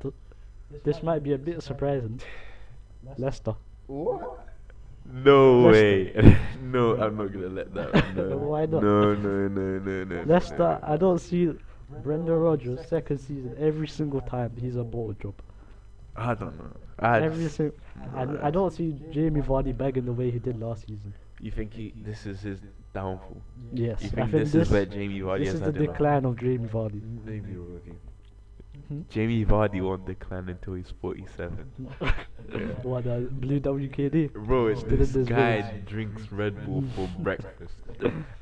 This might be a bit surprising. Leicester. What? No Leicester. way. No, I'm not gonna let that one. No. Why not? No. Leicester, I don't see Brendan Rodgers' second season every single time he's a ball job. I don't know. I don't see Jamie Vardy begging the way he did last season. You think this is his downfall? Yes, You I think think this is where Jamie Vardy this has is the had it? decline of Jamie Vardy. Maybe you're right. Hmm? Jamie Vardy won't decline until he's 47. What, the blue WKD? Bro, it's Did this this guy village. drinks Red Bull for breakfast.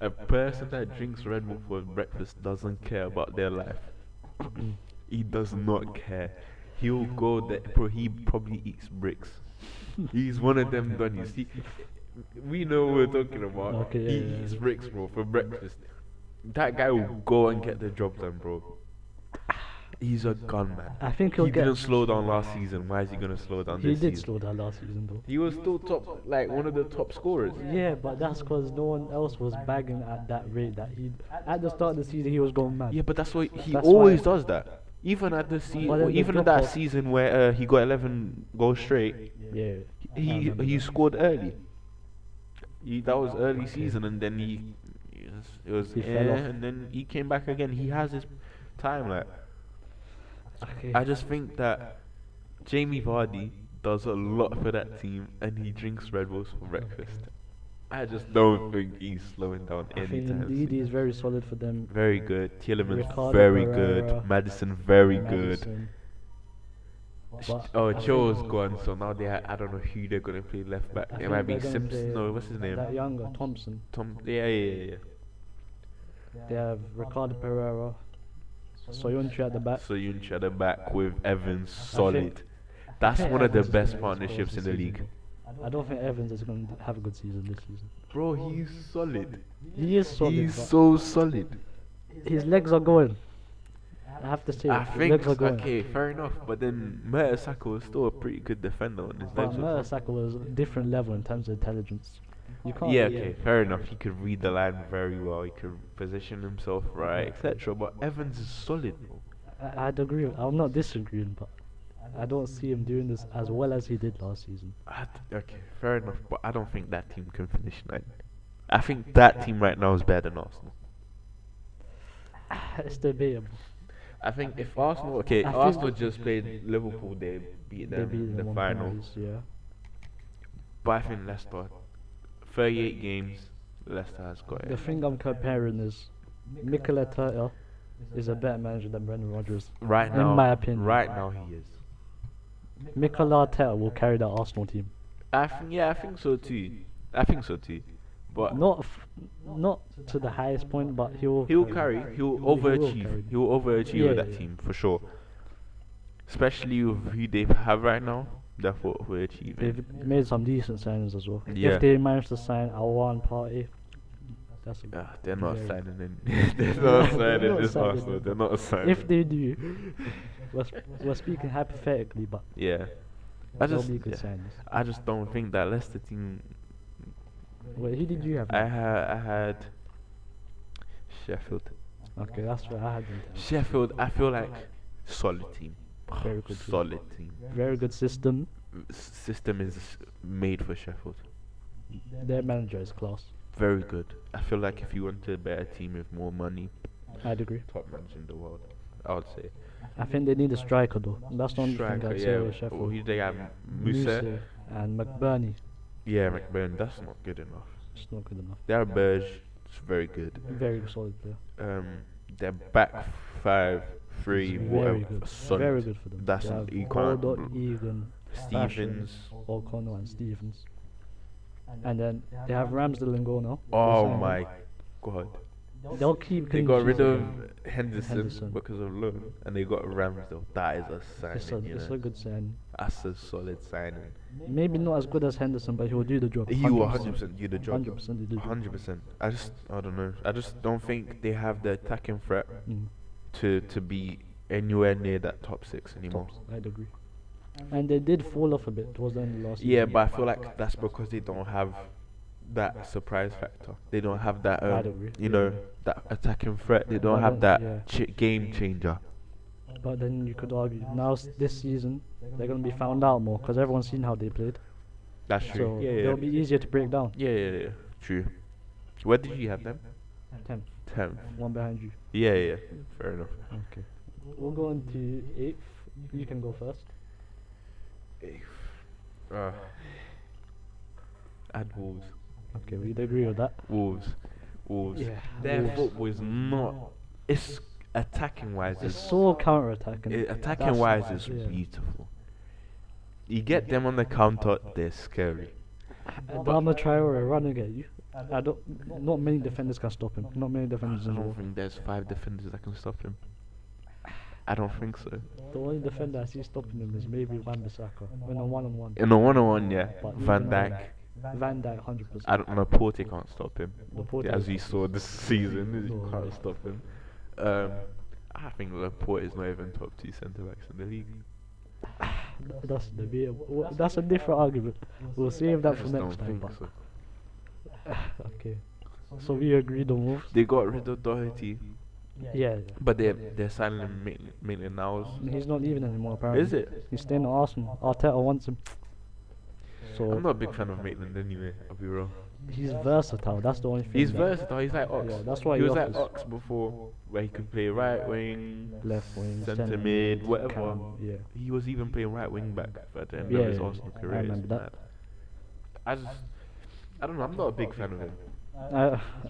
A person that drinks Red Bull for breakfast doesn't care about their life. He does not care. He'll go there, bro. He probably eats bricks. He's one of them done. You see, we know what we're talking about. Okay, He yeah. eats bricks, bro, for breakfast. That guy will go and get the job done, bro. He's a gunman. I think he'll He get. didn't slow down last season. Why is he gonna slow down He this did season? slow down last season though. He was still top, like one of the top scorers. Yeah, but that's because no one else was bagging at that rate that he. At the start of the season, he was going mad. Yeah, but that's why he That's always why- does that. Even at the But then season, the even in drop that off- season where he got 11 goals straight, Yeah. I he remember he that. scored early. That was early season, and then it was He fell off. and then he came back again. He has his time. Like Okay. I just think that Jamie Vardy does a lot for that team, and he drinks Red Bulls for breakfast. I just don't think he's slowing down I think anytime indeed soon. he's very solid for them. Very good. Tielemans Ricardo very Pereira, good. Madison very good. Madison. But Oh, I Joe's think gone, so now I don't know who they're gonna play left back. I It think might be they're gonna Simpson. play No, what's his name? That younger Thompson. Tom. Yeah. They have Ricardo Pereira, Soyuncu at the back. So you at the back with Evans, I solid. think- That's I think one of the Evans is gonna best be partnerships scorer in the this league. season, though. I don't think Evans is going to have a good season this season. Bro, he's solid. He is solid. He's but so solid. his legs are going. I have to say, I his think legs are going. okay, fair enough. But then Mertesacker was still a pretty good defender on his But legs. were fine. Mertesacker was a different level in terms of intelligence. You can't. Yeah, okay, fair enough. He could read the line very well. He could position himself right, etc. But Evans is solid, bro. I'd agree. I'm not disagreeing, but I don't see him doing this as well as he did last season. Okay, fair enough. But I don't think that team can finish ninth. I think that team right now is better than Arsenal. It's debatable. I think if Arsenal, okay, I think- Arsenal just played Liverpool, they beat They them beat in them the on final. penalties, yeah. But I think Leicester, 38 games, Leicester has got The it. thing I'm comparing is Mikel Arteta is a better manager than Brendan Rodgers. Right in now, my opinion. right now he is. Mikel Arteta will carry the Arsenal team. I think so too. But Not to the highest point, but he'll he'll carry. carry. He'll will overachieve. carry. He'll overachieve Yeah, with that yeah. team for sure. Especially with who they have right now. Therefore, we're achieving. They've made some decent signings as well. Yeah. If they manage to sign Awan Party, that's a They're not very- signing in. They're not signing They're not this signing Arsenal. in. They're not signing. If they do, we're speaking hypothetically, but Yeah. they'll be good signings. I just don't think that Leicester team. Wait, who did you have? I had Sheffield. Okay, that's what I had. them down. Sheffield. I feel like solid team. Very good team. Solid team. Very good system. System is made for Sheffield. Their manager is class. Very good. I feel like if you wanted a better team with more money, I'd agree. top manager in the world. I would say. I think they need a striker though. That's the only thing Striker, I'd say yeah. with Well, Sheffield. who they have? Muse Musa. and McBurney. Yeah, McBurn. That's not good enough. It's not good enough. Their Burge is very good. Very solid player. Their back five, three, It's whatever, very good. solid. Very good for them. That's they an- have you can't- Baldock, Egan, Stevens. O'Connell and Stevens. And then they have Ramsdale in goal now. Oh They signed my him. god. They'll keep They clean got rid sheets. of Henderson because of loan, and they got Ramsdale. That is a signing, It's you a know. good sign. That's a solid signing. Maybe not as good as Henderson, but he will do the job. He will 100% do the job. 100% he do the job. 100%. I don't know. I just don't think they have the attacking threat Mm. to be anywhere near that top six anymore. Tops, I'd agree. And they did fall off a bit towards the end of the last season. Yeah, but I feel like that's because they don't have that surprise factor. They don't have that, I'd agree. you know, that attacking threat. They don't But have then- that yeah. game changer. But then you could argue now this season they're going to be found out more because everyone's seen how they played. That's true. So yeah, yeah. they'll be easier to break down. Yeah. True. Where did you have them? 10th, 10th. one behind you. Yeah. Fair enough. Okay. We'll go on to 8th. You can go first. Add Wolves. Okay, we'd agree with that. Wolves. Yeah. Their Wolves. football is not. It's attacking wise. It's so counter-attacking. Attacking wise That's- is yeah. beautiful. You get them on the counter, they're scary. Adama Traore running at you. I don't. Not many defenders can stop him. Not many I defenders don't involved. think there's 5 defenders that can stop him. I don't think so. The only defender I see stopping him is maybe Wan-Bissaka in a one-on-one. In a one-on-one, yeah. But Van even Dijk. Van Dijk, 100%. I don't know. Porte can't stop him. Laporte As is- we saw this season, you No can't way. stop him. I think Laporte is not even top 2 centre backs in the league. That's debatable. That's a different argument. We'll save that I for just next don't time. think But so. okay. So we agreed on Wolves. They got rid of Doherty, Yeah. but they're signing Maitland Niles. He's not leaving anymore. Apparently. Is it? He's staying at Arsenal. Arteta wants him. So I'm not a big fan of Maitland anyway. I'll be real. he's versatile. That's the only thing. He's that- versatile. He's like Ox. Yeah, that's why he he was like offers. Ox before, where he could play right wing, Left wing, centre mid, whatever. cam, yeah. He was even playing right wing back at the end Yeah, of his yeah, Arsenal I career. remember It's that. mad. I don't know. I'm not a big fan of him.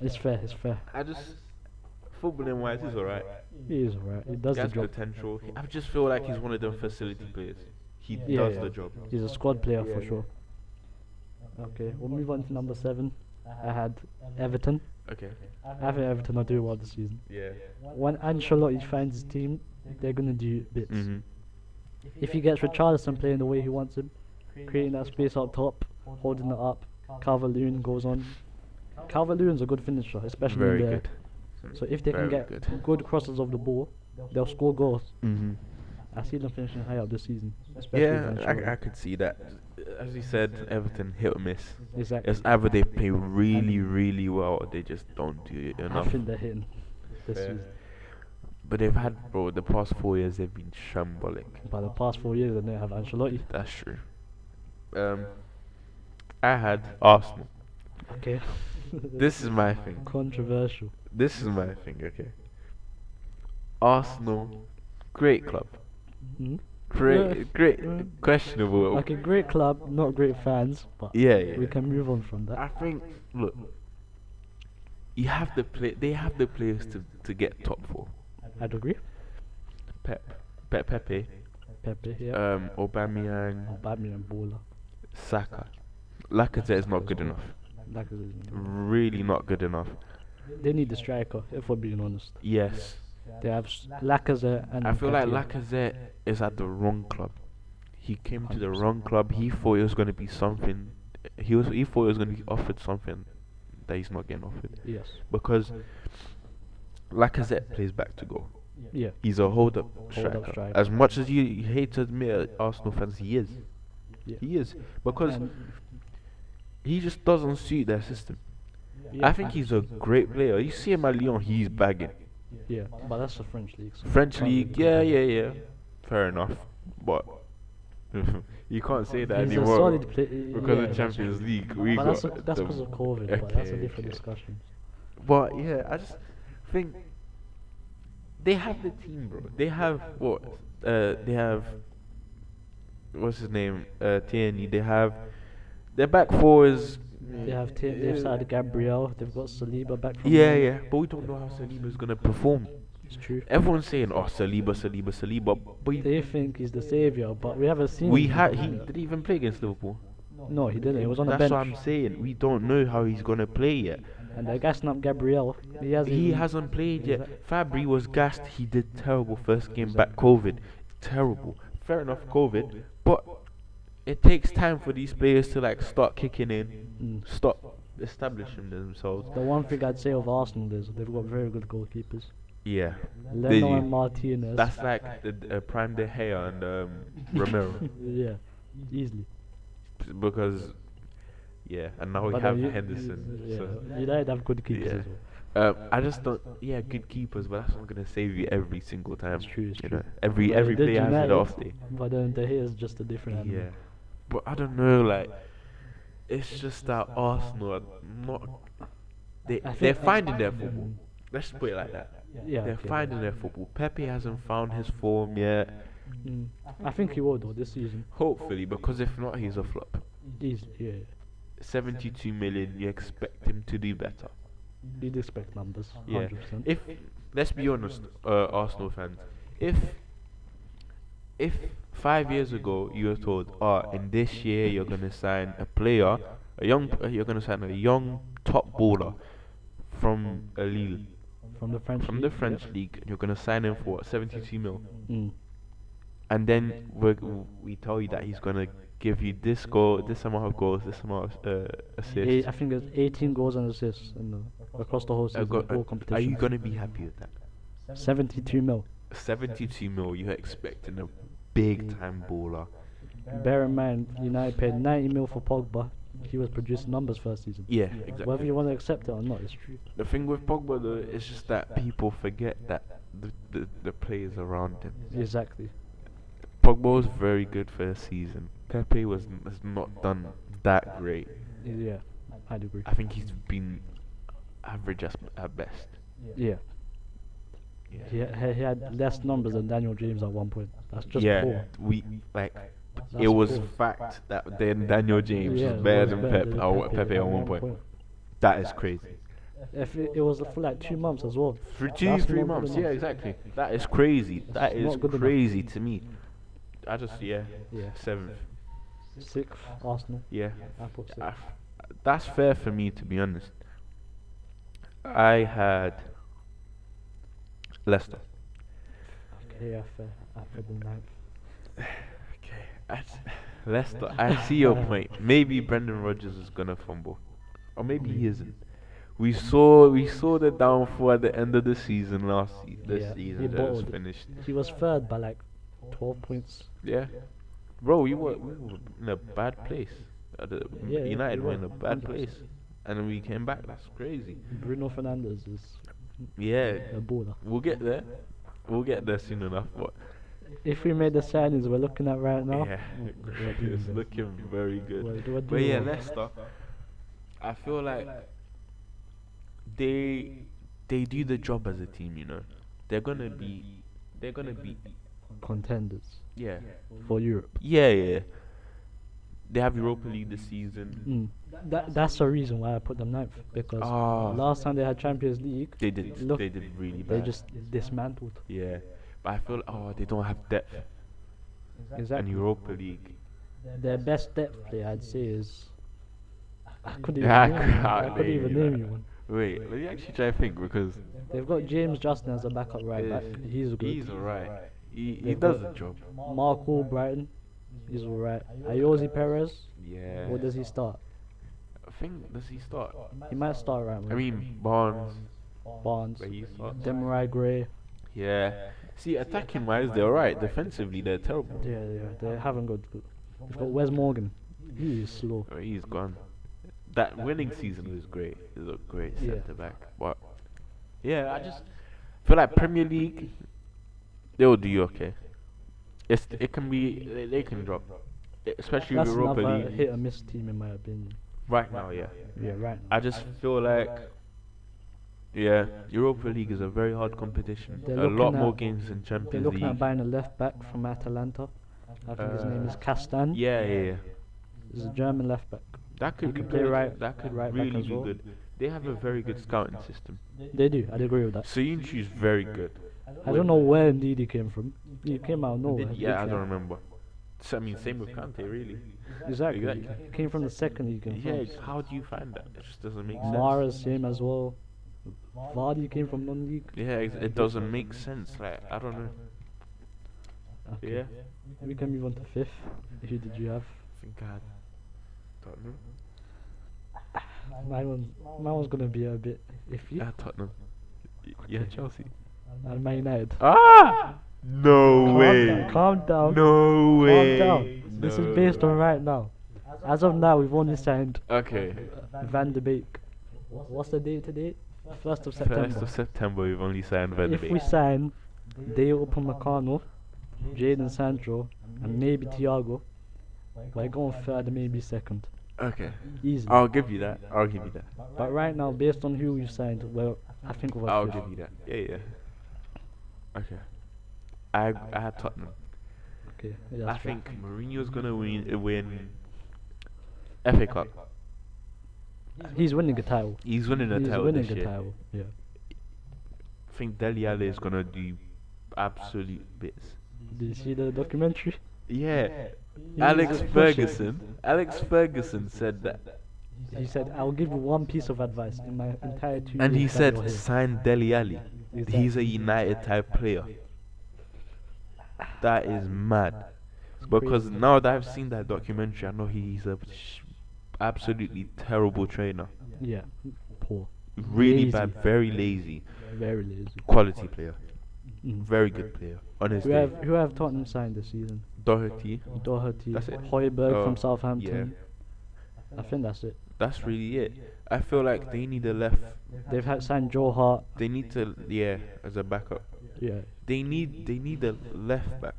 It's fair. It's fair. Footballing wise, he's alright. He is alright. He does He the has job. potential. I just feel like he's one of them facility players. He Yeah, does yeah. the job. He's a squad player for sure. Okay, we'll move on to number 7. I had Everton. Okay. I think Everton are doing well this season. Yeah. When Ancelotti finds his team, they're gonna do bits. Mhm. If he gets Richarlison playing the way he wants him, creating that space up top, holding it up, Calvert-Lewin goes on. Calvert-Lewin's a good finisher, especially Very in there. good. So if they can Very get good crosses of the ball, they'll score goals. Mhm. I see them finishing high up this season, especially Yeah, with I Ancelotti. could see that. As you said, Everton hit or miss. Exactly. It's either they play really, really well or they just don't do it I enough. think they're hitting this Fair. season. But they've had, bro, the past 4 years they've been shambolic. But the past 4 years, they didn't have Ancelotti. That's true. I had Arsenal. Okay. This is my thing. Controversial. This is my thing, okay? Arsenal, great club. Hmm? Great, questionable. Okay, great club, not great fans, but Yeah. we can move on from that. I think, look, you have the play. They have the players to get top 4. I'd agree. Pepe, Pepe, yeah. Aubameyang, Aubameyang, Baller. Saka. Lacazette is not good enough. Really not good enough. They need a striker, if we're being honest. Yes. They have Lacazette and I feel like Nketiah. Lacazette is at the wrong club. He came to the wrong club. He thought it was going to be something. He thought he was going to be offered something that he's not getting offered, Yes. because Lacazette plays back to goal. Yeah. He's a hold-up Hold-up striker. striker. As much as you hate to admit it, Arsenal fans, he is. Yeah. He is, because And he just doesn't suit their system. yeah, I think he's a great player. You see him at Lyon, he's bagging. Yeah, but that's the French league. So French can't league, really yeah. Fair enough, but you can't say that He's a anymore solid play- because yeah, of that's Champions true. League. We But got that's the- because of COVID, but that's a okay, different okay. discussion. But yeah, I just think they have the team, bro. They have what? They have what's his name? Tierney. They have their back four is. They've started Gabriel. They've got Saliba back from Yeah, loan. yeah, but we don't know how Saliba's gonna perform. It's true. Everyone's saying, "Oh, Saliba," but They think he's the savior, but we haven't seen. we him had do he that. did he even play against Liverpool? No, he didn't. He was on the That's bench. what I'm saying. We don't know how he's gonna play yet. And they're gassing up Gabriel. He hasn't played yet. Fabry was gassed. He did terrible first game back. COVID, terrible. Fair enough, COVID, but it takes time for these players to like start kicking in, Mm. start establishing themselves. The one thing I'd say of Arsenal is they've got very good goalkeepers. Yeah, Leno and Martinez. that's like the Prime De Gea and Romero, Yeah, easily. because and now we But have then Henderson. Yeah, So. United have good keepers Yeah. as well. I just don't. Yeah, good keepers, but that's not gonna save you every single time. It's true. It's You true. know, every But every they did player has United, an off day. But then De Gea is just a different animal. Yeah, but I don't know. Like, it's just that Arsenal are not. They're think- finding their football. Let's put it like that. Yeah, They're okay. finding their football. Pepe hasn't found his form yet. Mm. I think he will though this season. Hopefully, because if not, he's a flop. Easily, yeah. 72 million. You expect him to do better. You'd expect numbers. Yeah. 100%. If let's be honest, Arsenal fans, if 5 years ago you were told, in this year you're gonna sign a player, you're gonna sign a young top baller from Lille, From the French. from the French league, and you're gonna sign him for what, 72 mil, Mm. and then we tell you that he's gonna give you this goal, this amount of goals, this amount of assists. I think there's 18 goals and assists across the whole season. All Are you competitions. gonna be happy with that? 72 mil. 72 mil, you're expecting a big time baller. Bear in mind, United paid 90 mil for Pogba. He was producing numbers first season. Yeah, exactly. Whether you want to accept it or not, it's true. The thing with Pogba though is just that people forget that the players around him. Exactly. Pogba was very good for a season. Pepe has not done that great. Yeah, I'd agree. I think he's been average at best. Yeah. Yeah. He had less numbers than Daniel James at one point. That's just yeah, poor. we like. That's It was poor. fact that then Daniel James Yeah, was it better was than better Pep. than Pepe at one point. That is crazy. If it was for like 2 months as well. For That's 2-3 not months, good yeah, enough. exactly. That is crazy. That That's is not good enough. crazy to me. I just Yeah. 7th. 6th, Arsenal. Yeah, I put 6th. that's fair for me to be honest. I had Leicester. Okay, yeah, fair. I put them 9th. Okay, Leicester. I see your point. Maybe Brendan Rodgers is gonna fumble, or maybe he isn't. We saw the downfall at the end of the season this Yeah, season he that was bottled. finished. He was third by like 12 points. Yeah, bro, we were in a bad place. Yeah, United we were in a were, bad 100%. place, and then we came back. That's crazy. Bruno Fernandes is Yeah, a baller. we'll get there. We'll get there soon enough. But If we made the signings we're looking at right now, yeah, we're doing it's good. looking very good. We're But doing yeah, well. Leicester. I feel like they do the job as a team. You know, they're gonna be Contenders yeah. for Europe. Yeah. They have Europa League this season. That's the reason why I put them 9th, because last time they had Champions League, They did look, they did really they bad. just dismantled. Yeah, but I feel they don't have depth. And Exactly. Europa League. Their best depth player, I'd say, is I couldn't Yeah, even name you. I can't couldn't name even you name that. you one. Wait, let me actually try to think because They've got James Justin as a backup right back. He's good. he's alright. He They've does got the job. Mark Albrighton, he's alright. Ayoze Perez, Yeah. or does he start? I think does he start? He might start right. I mean Barnes. Barnes, But he starts. Demarai Gray. Yeah. See, attacking wise, they're alright. Defensively, they're terrible. Yeah, they haven't got good. They've got Wes Morgan. He is slow. Oh, he's gone. That winning season was great. He's a great Yeah. centre back. But yeah, I just feel like Premier League, they'll do okay. It can be they can drop, especially That's Europa another League hit or miss team in my opinion. right now. Yeah, Yeah, right. I just feel like Yeah, Europa League is a very hard competition. They're A lot looking more at games than they're Champions looking at League. buying a left back from Atalanta. I think his name is Castan. Yeah. He's a German left back. That He could be can play good. right- That could right back really as be well. good. They have a very good scouting system. They do. I'd agree with that. Soyuncu's very good. I don't know where indeed he came from. He came out of nowhere. Yeah, I literally. don't remember. So, I mean, same with Kante, really. Exactly. Exactly. Came from the second league in Yeah, France. how do you find that? It just doesn't make sense. Mara's same as well. Vardy came from non-league. Yeah, it doesn't make sense. Like, I don't know. Okay. Yeah, We can move on to fifth. Who did you have? I think I had Tottenham. Mine was gonna be a bit iffy. Yeah, Tottenham. Yeah, Okay. Chelsea. And Man United. Ah! No Calm way. down. Calm down. No way. Calm down. This is No. based on right now. As of now, we've only signed Okay. Van de Beek. What's the date today? 1st of September. 1st of September, we've only signed Van de If we Beek. sign Dale Upamecano, Jadon Sancho, and maybe Thiago, we're going third and maybe second. Okay. Easily. I'll give you that. I'll give you that. But right now, based on who we've signed, well, I think we're I'll fifth. give you that. Yeah. Okay. I had Tottenham. Okay, yeah, I that's fair. think Mourinho's gonna win FA Cup. He's winning a title. He's winning a He's title winning this a year. title. Yeah. I think Dele Alli is gonna do absolute bits. Did you see the documentary? Yeah. He Alex was pushing. Ferguson said that, He said, "I'll give you one piece of advice in my entire 2 and he years that said you're here." sign Dele Alli. He's a Exactly. United type player. That is mad. It's Because crazy. now that I've seen that documentary, I know he's a absolutely terrible trainer. Yeah, poor, Really Lazy. bad, very lazy. very lazy. Quality player. Mm. Very good player. Honestly. Who have Tottenham signed this season? Doherty. Doherty, That's it. Højbjerg Oh, from Southampton. I think that's it. That's really it. I feel like they need a left. They've had signed Joe Hart. They need to, as a backup. Yeah, They need a left back.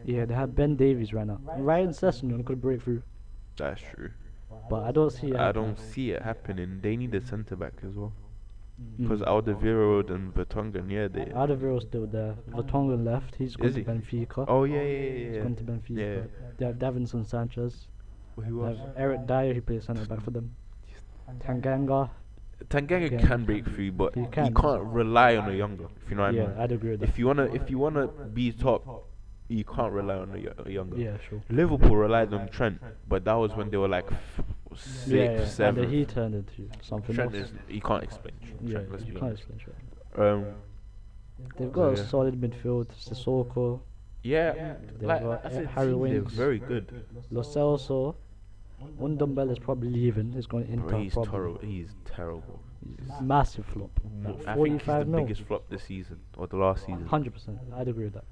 yeah. They have Ben Davies right now. Ryan Sessegnon could break through, That's true. but I don't see it. I happening. don't see it happening. They need a centre back as well. Mm. Because Alderweireld and Vertonghen, they. Alderweireld's still there. Vertonghen left. He's gone Is to he? Benfica. Oh yeah. He's gone to Benfica. They have Davinson Sanchez. Who They else? have Eric Dyer, who plays centre back for them. Tanganga. Tanganga Again. can break through, but He you can. can't rely on a younger. If you know what I Yeah, mean. I'd agree with that. If you wanna be top, you can't rely on a younger. Yeah, sure. Liverpool relied on Trent, but that was when they were like sixth, Yeah, and seventh. then he turned into something Trent else. is you can't explain Yeah, Trent. Let's you be can't honest. explain Trent. So They've got a yeah. solid midfield. Sissoko, Yeah, They've like got as a Harry team, they're Winks. very good. Lo Celso. Ndombele is probably leaving. He's going to Bro, Inter. he's probably. terrible. He's terrible. Massive flop. Like I think he's the 45 mil. biggest flop this season or the last season. 100%. I'd agree with that.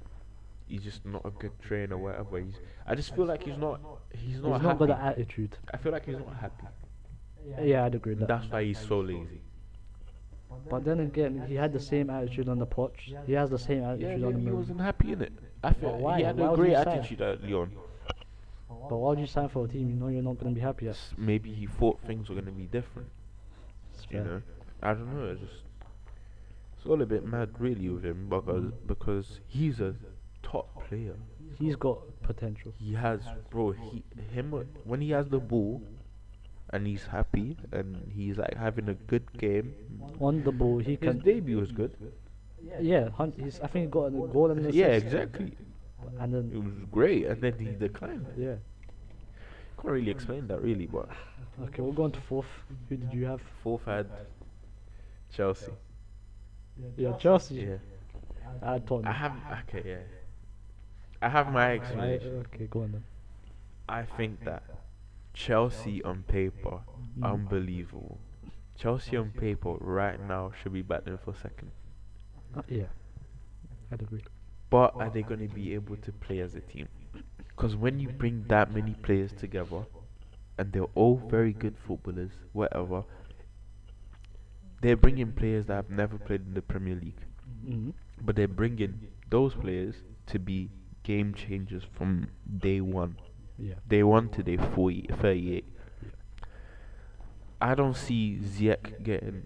He's just not a good trainer, whatever. I just feel like he's not He's happy. not got an attitude. I feel like he's not happy. Yeah, I'd agree with that. That's why he's so lazy. But then again, he had the same attitude on the pitch. He has the same Yeah, attitude on the maybe he moon. wasn't happy in it. I feel why? he had Why a would great you sign? attitude at Lyon. But why would you sign for a team you know you're not going to be happy at? Maybe he thought things were gonna be different. It's You fair. know, I don't know. It's all a bit mad, really, with him because he's a top player. He's got potential. He has, bro. When he has the ball, and he's happy, and he's like having a good game. On the ball, he His can. debut was good. Yeah, I think he got a goal and an assist. Yeah, exactly. And It then, was great, and then he declined. yeah. Can't really explain that, really, but Okay, we'll go on to fourth. Who did you have? fourth had Chelsea. Yeah, Chelsea. Yeah, I had Tottenham. I have. Okay, yeah. I have my Right, explanation. okay, go on then. I think that Chelsea on paper, Mm. unbelievable. Chelsea on paper right now should be battling for second. Yeah, I'd agree. But are they going to be able to play as a team? Because when you bring that many players together, and they're all very good footballers, whatever, they're bringing players that have never played in the Premier League. Mm. But they're bringing those players to be game changers from day one. Yeah. Day 1 to day 38. I don't see Ziyech getting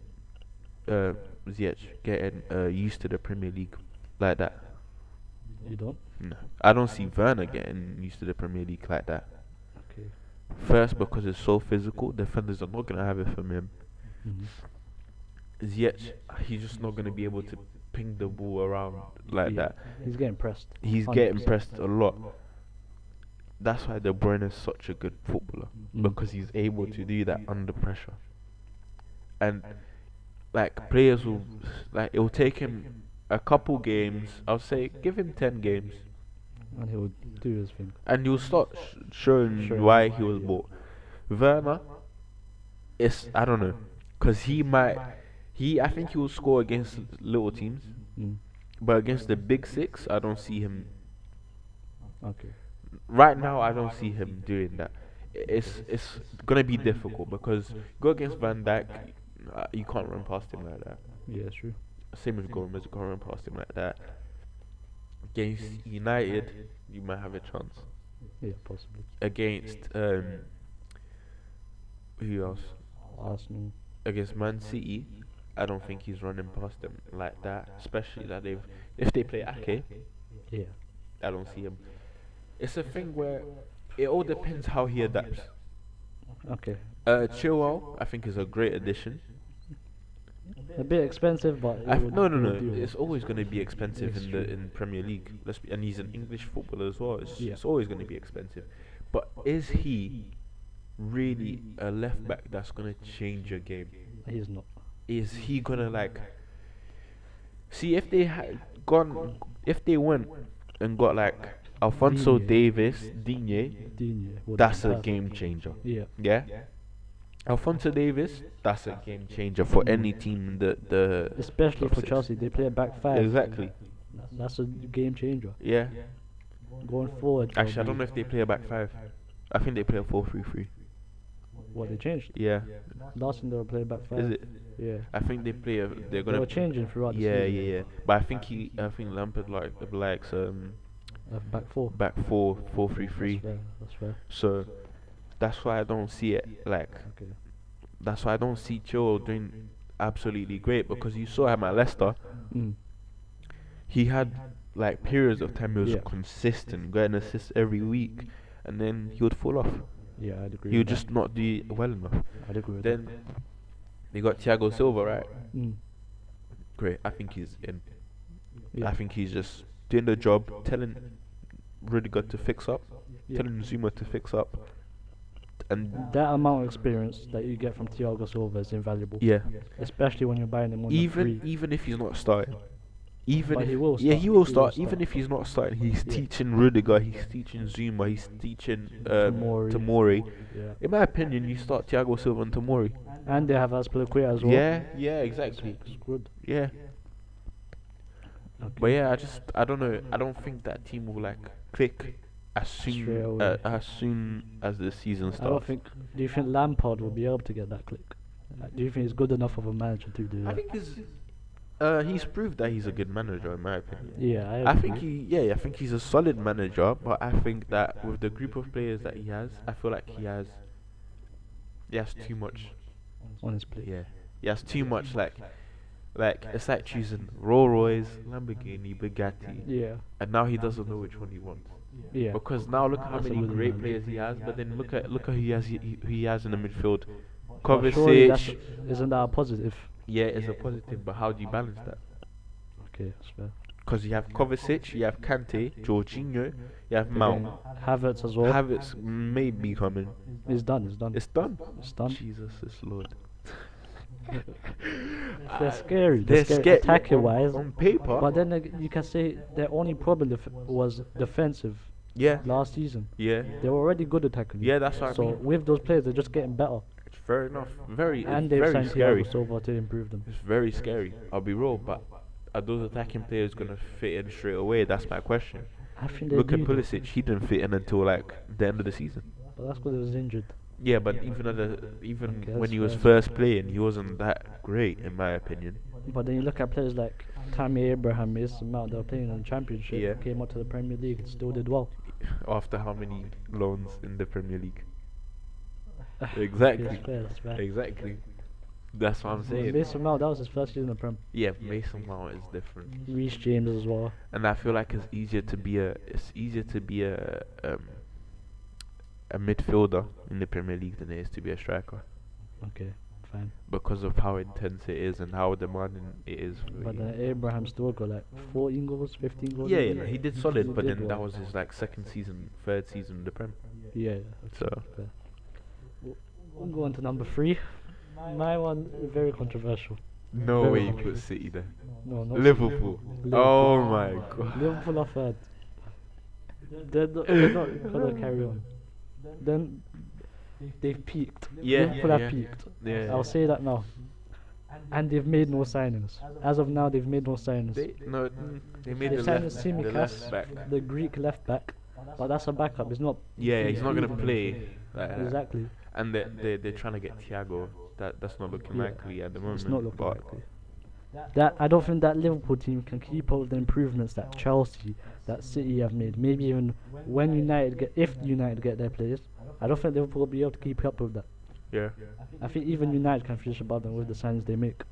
Ziyech getting used to the Premier League like that. You don't? No, I don't see Werner getting used to the Premier League like that. Okay. First, because it's so physical, defenders are not gonna have it from him. Mhm. Ziyech, he's just not gonna be able to ping the ball around like Yeah. that. He's getting pressed. He's getting 100%. pressed a lot. That's why De Bruyne is such a good footballer, because he's able to do that under pressure. And like players will, like it will take him a couple games. I'll say give him 10 games, And he'll do his thing. and you'll start showing Sure. why he was bought. Werner, it's I don't know, cause I think he will score against little teams, Mm. but against the big six, I don't see him. Okay. Right now, I don't see him doing that. It's gonna be difficult because go against Van Dijk, you can't run past him like that. Yeah, it's true. Same with Gomez, you can't run past him like that. Against United, you might have a chance. Yeah, possibly. Against who else? Arsenal. Against Man City, I don't think he's running past them like that. Especially that if they play Ake, Yeah. I don't see him. It's a thing where it all depends how he adapts. Okay. Chilwell, I think, is a great addition. A bit expensive, but it would, No, it would do it's it. always going to be expensive It's in true. in Premier League. And he's an English footballer as well. Yeah. It's always going to be expensive. But is he really a left back that's going to change a game? He's not. Is he gonna like see if they had gone if they went and got like Alfonso Digne. Davis, Digne, Digne would that's be a perfect. game changer. Yeah. Yeah, Alfonso Davis, that's a game changer for any team in the Especially top for six. Chelsea, they play a back five. Exactly. That's a game changer. Yeah. Going forward. Actually, I they'll don't know be- if they play a back five. I think they play a 4-3-3. What they changed. Yeah. Last time they were playing back five. Is it? Yeah. I think they play. They're They gonna. were changing throughout the Yeah, season. yeah, yeah. But I think Lampard likes Back four. back 4-4-3-3. That's fair. That's fair. So that's why I don't see it like. Okay. That's why I don't see Chilwell doing absolutely great, because you saw him at Leicester. Mm. He had like periods of time he was Yeah. consistent, getting assists every week, and then he would fall off. Yeah, I'd agree. He would with just not do well enough. that. I'd agree with Then they got Thiago Silva, right? that. Mm. Great. I think he's in. Yeah. I think he's just doing the job, telling Rudiger to fix up, Yeah. telling Zuma to fix up, and That amount of experience that you get from Thiago Silva is invaluable. yeah. Especially when you're buying him on the free. Even if he's not starting, even But if he will yeah, start. he will start. Even if he's not starting, he's Yeah. teaching Rudiger, he's teaching Zuma, he's teaching Tomori. Tomori. Yeah. In my opinion, you start Thiago Silva and Tomori. And they have Azpilicueta as well. Yeah, exactly. It's good. Yeah, Okay. but yeah, I don't know. I don't think that team will like click Straight away. as soon as the season starts. I don't think. Do you think Lampard will be able to get that click? Do you think he's good enough of a manager to do that? I think he's proved that he's a good manager, in my opinion. Yeah, I think agree. I think he's a solid manager, but I think that with the group of players that he has, I feel like he has too much. on his plate. Yeah, he has too much. Like it's like choosing Rolls Royce, Lamborghini, Bugatti, Yeah. and now he doesn't know which one he wants. Yeah. Because now look at how That's a many good great analogy. players he has, but then look at who he has in the midfield. But surely Kovacic, isn't that a positive? yeah, it's a positive, but how do you balance that? Okay, that's fair. Because you have Kovacic, you have Kante, Jorginho, you have Mount. Again, Havertz as well. Havertz may be coming. It's done. It's done. It's done. It's done. Jesus is Lord. They're scary. They're scary scared attacking wise. on paper. But then you can say their only problem was defensive Yeah, last season. yeah, They were already good attacking. yeah. That's what I So mean. with those players, they're just getting better. It's fair enough. And It's they've very signed scary. Thiago Silva to improve them. It's very scary. I'll be real, but are those attacking players gonna fit in straight away? That's my question. I think they Look at do, Pulisic. He didn't fit in until like the end of the season. but that's because he was injured. Yeah, but even Okay, when that's he was fair. first playing, he wasn't that great in my opinion. But then you look at players like Tammy Abraham, Mason Mount, they were playing in the Championship, Yeah. came up to the Premier League, and still did well. After how many loans in the Premier League? That's Exactly. fair, that's fair. Exactly. That's what I'm saying. Mason Mount, that was his first year in the Prem. Yeah, Mason Mount is different, Reece James as well. and I feel like it's easier to be a midfielder in the Premier League than it is to be a striker Okay, fine. because of how intense it is and how demanding it is. But then Abraham still got like 14 goals, 15 goals. Yeah, in yeah, the no, league. he did solid, but did then well. that was his like second season, third season in the Prem. Yeah, okay, So fair. We'll go on to number 3. My one, very controversial. no Very way you controversial. put City there. No, not Liverpool. Liverpool. Oh my god. Liverpool are third. They're not gonna carry on. Then they've peaked. Yeah, Liverpool yeah. have peaked. Yeah. I'll say that now. And they've made no signings. As of now, they've made no signings. They made They've the signed left, Tsimikas, the left back. the Greek left back, but that's a backup. It's not Yeah, he's not gonna proven. play like that. Exactly. And they're trying to get Thiago. That's not looking Yeah. likely at the moment. It's not looking but likely. That I don't think that Liverpool team can keep up with the improvements that Chelsea, that City have made. Maybe even when if United get their players, I don't think Liverpool will be able to keep up with that. yeah, I think even United can finish above them with the signings they make.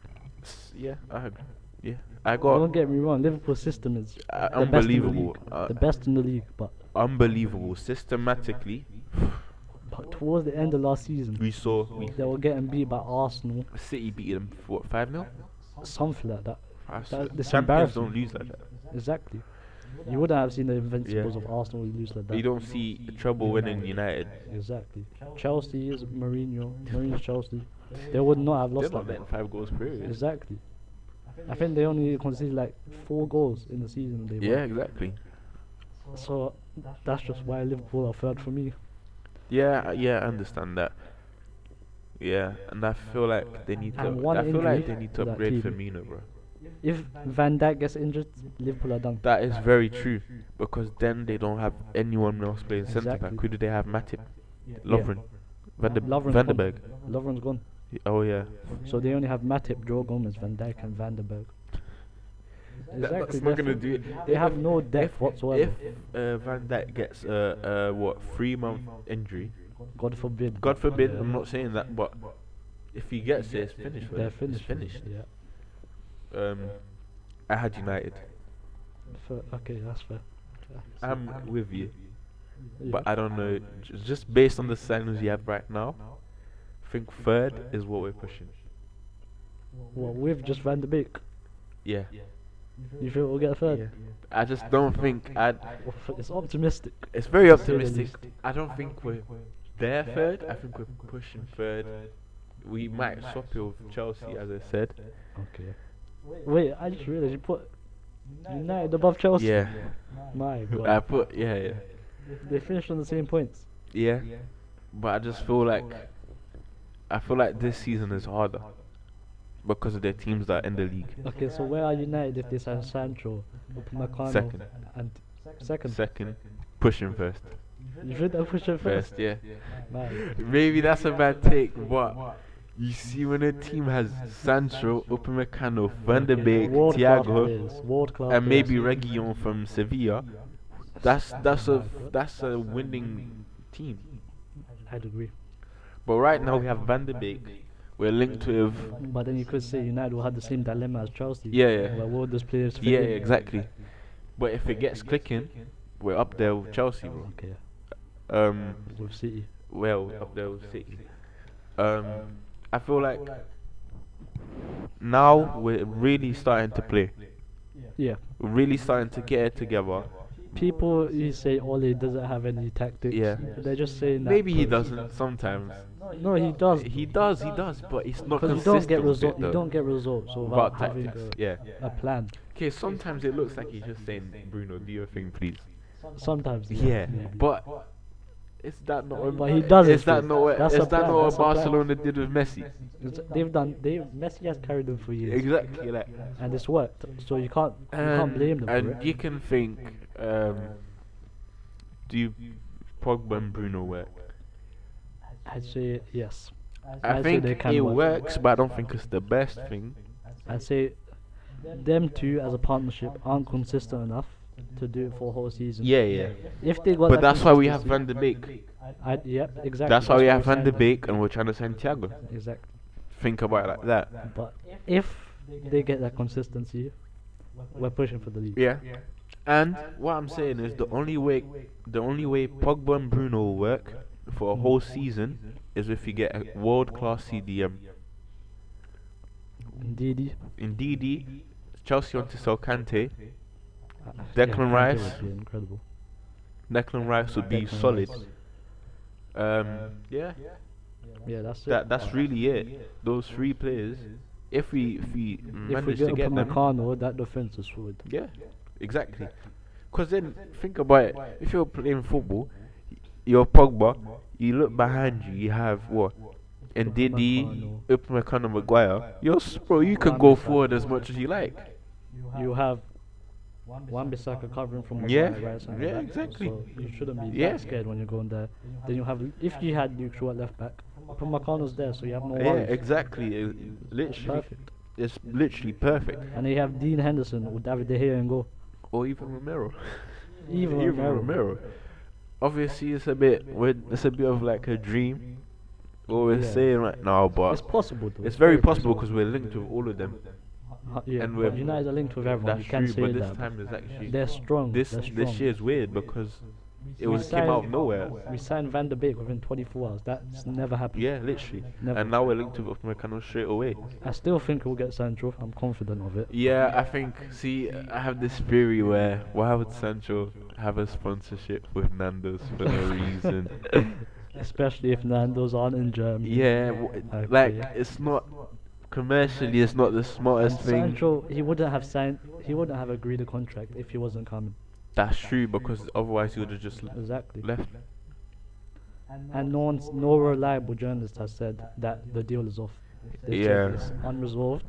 yeah, I agree. Yeah, I got Don't get me wrong, Liverpool's system is the best in the unbelievable, league. The best in the league, but unbelievable. Systematically, towards the end of last season, we saw they were getting beat by Arsenal, City beat them for what, 5-0. something like that. It's Champions embarrassing. don't lose like that. Exactly. You wouldn't have seen the invincibles of Arsenal lose like that. You don't see trouble winning United. Exactly. Chelsea is Mourinho's Chelsea. They would not have They're lost not that. letting 5 goals per. Exactly. I think they only conceded like 4 goals in the season they Yeah, won. exactly. So that's just why Liverpool are third for me. Yeah, yeah, I understand that. Yeah, and I feel like they need to. And one I feel like injury they need to to that upgrade team. Firmino, bro. If Van Dijk gets injured, Liverpool are done. That is very true because then they don't have anyone else playing centre back. Exactly. Who do they have? Matip, Lovren, Lovren's Van der gone. Berg. Lovren's gone. Oh yeah. So they only have Matip, Joe Gomez, Van Dijk and Van der Berg. That's not gonna do it. They have no depth whatsoever. If Van Dijk gets what 3-month injury, God forbid. God forbid, Yeah. I'm not saying that, but if he gets it, it's finished. for They're him. finished. It's finished. Yeah. I had United. Okay, that's fair. I'm with you, Yeah. but I don't know. Just based on the signings you have right now, I think third is what we're pushing. Well, with just Van der Beek, Yeah. you feel we'll get third? Yeah. I just don't think It's optimistic. it's very To say the optimistic. least. I don't think we're there third. I think we're pushing third. We might swap it with Chelsea, as I said. Okay. Wait, I just realized you put United above Chelsea. Yeah. My God. I put yeah. They finished on the same points. Yeah. But I just feel like this season is harder because of the teams that are in the league. Okay, so where are United if they sign Sancho, Upamecano, Second. and second? Second, pushing first. You think they'll push it first? First, yeah. Man. Maybe that's a bad take, but you see when a team has Sancho, Upamecano, Van der Beek, World-class Thiago, players, world-class and maybe players. Reguilon from Sevilla, that's a winning team. I'd agree. But right now we have Van der Beek. We're linked with But then you could say United will have the same dilemma as Chelsea. Yeah, yeah. Where will those players fit yeah, in? exactly. But if it gets clicking, we're up there with Chelsea, bro. Okay, Um, with City. well, up there with City. I feel like now we're really starting to play. Yeah. We're really starting to get it together. People you say Ole doesn't have any tactics. Yeah. They're just saying that. Maybe he because- doesn't sometimes. No, he does. He does, but it's not Because consistent. you with it, you though. don't get results Without without having tactics. Yeah. a plan. Okay, sometimes it looks like he's just saying, Bruno, do your thing, please. Sometimes. Yeah, maybe. but is that not what? But he does it Is that for- not what? that's Is a that plan, not what that's a plan. Barcelona did with Messi? Messi has carried them for years. Exactly, like. And it's worked. So you can't blame them for And it. you can think, do Pogba and Bruno work? I'd say yes. I I'd say they think can it work. works, but I don't think it's the best thing. I'd say them two as a partnership aren't consistent enough to do it for a whole season. Yeah, yeah. If they got But that that's why we have consistency- Van der Beek. Yep, exactly. That's why we have what Van der Beek, and we're trying to sign Thiago. Exactly. think about it like that. But if they get that consistency, we're pushing for the league. Yeah. And what I'm saying is the only way Pogba and Bruno will work for a whole season is if you get a world class CDM. Ndidi, In DD, Chelsea want to sell Kante. yeah, Declan Kante Rice. would be incredible. Declan Rice would be Declan solid. Rice. Yeah, Yeah, that's it. that's really it. Those three players, if we If we manage get to get them, Upamecano, that defense is fluid. yeah, exactly. Because then think about it. If you're playing football, you're Pogba. You look behind you. You have what? Ndidi, Upamecano, Maguire. Bro, you can go forward as much as you like. You have Wan-Bissaka covering from Yeah, Maguire, right side yeah, back, exactly. So you shouldn't be Yeah. that scared when you're going there. Then you have, if you had Luke Shaw at left back, Upamecano's there, so you have no Yeah, worries. exactly. Literally, Perfect. it's literally perfect. And you have Dean Henderson or David De Gea and go. Or even Romero. Even Romero. Obviously, it's a bit of like a dream. What we're Yeah. saying right now, but It's possible though. it's very possible because we're linked with all of them. Yeah, and but we're- United are linked with everyone. That's You can't true, say but this that. time is actually They're strong. this they're strong. this year is weird because it We was came out of signed- nowhere. We signed Van der Beek within 24 hours. That's never happened. Yeah, literally. Never. And now we're linked with Upamecano straight away. I still think we'll get Sancho. I'm confident of it. Yeah, I think. See, I have this theory where why would Sancho have a sponsorship with Nando's for no reason? Especially if Nando's aren't in Germany. Yeah, Okay. like it's not commercially, it's not the And smartest thing. Sancho, he wouldn't have signed. He wouldn't have agreed a contract if he wasn't coming. That's true because otherwise he would have just Exactly. left. And no reliable journalist has said that the deal is off. They said Yeah. it's unresolved.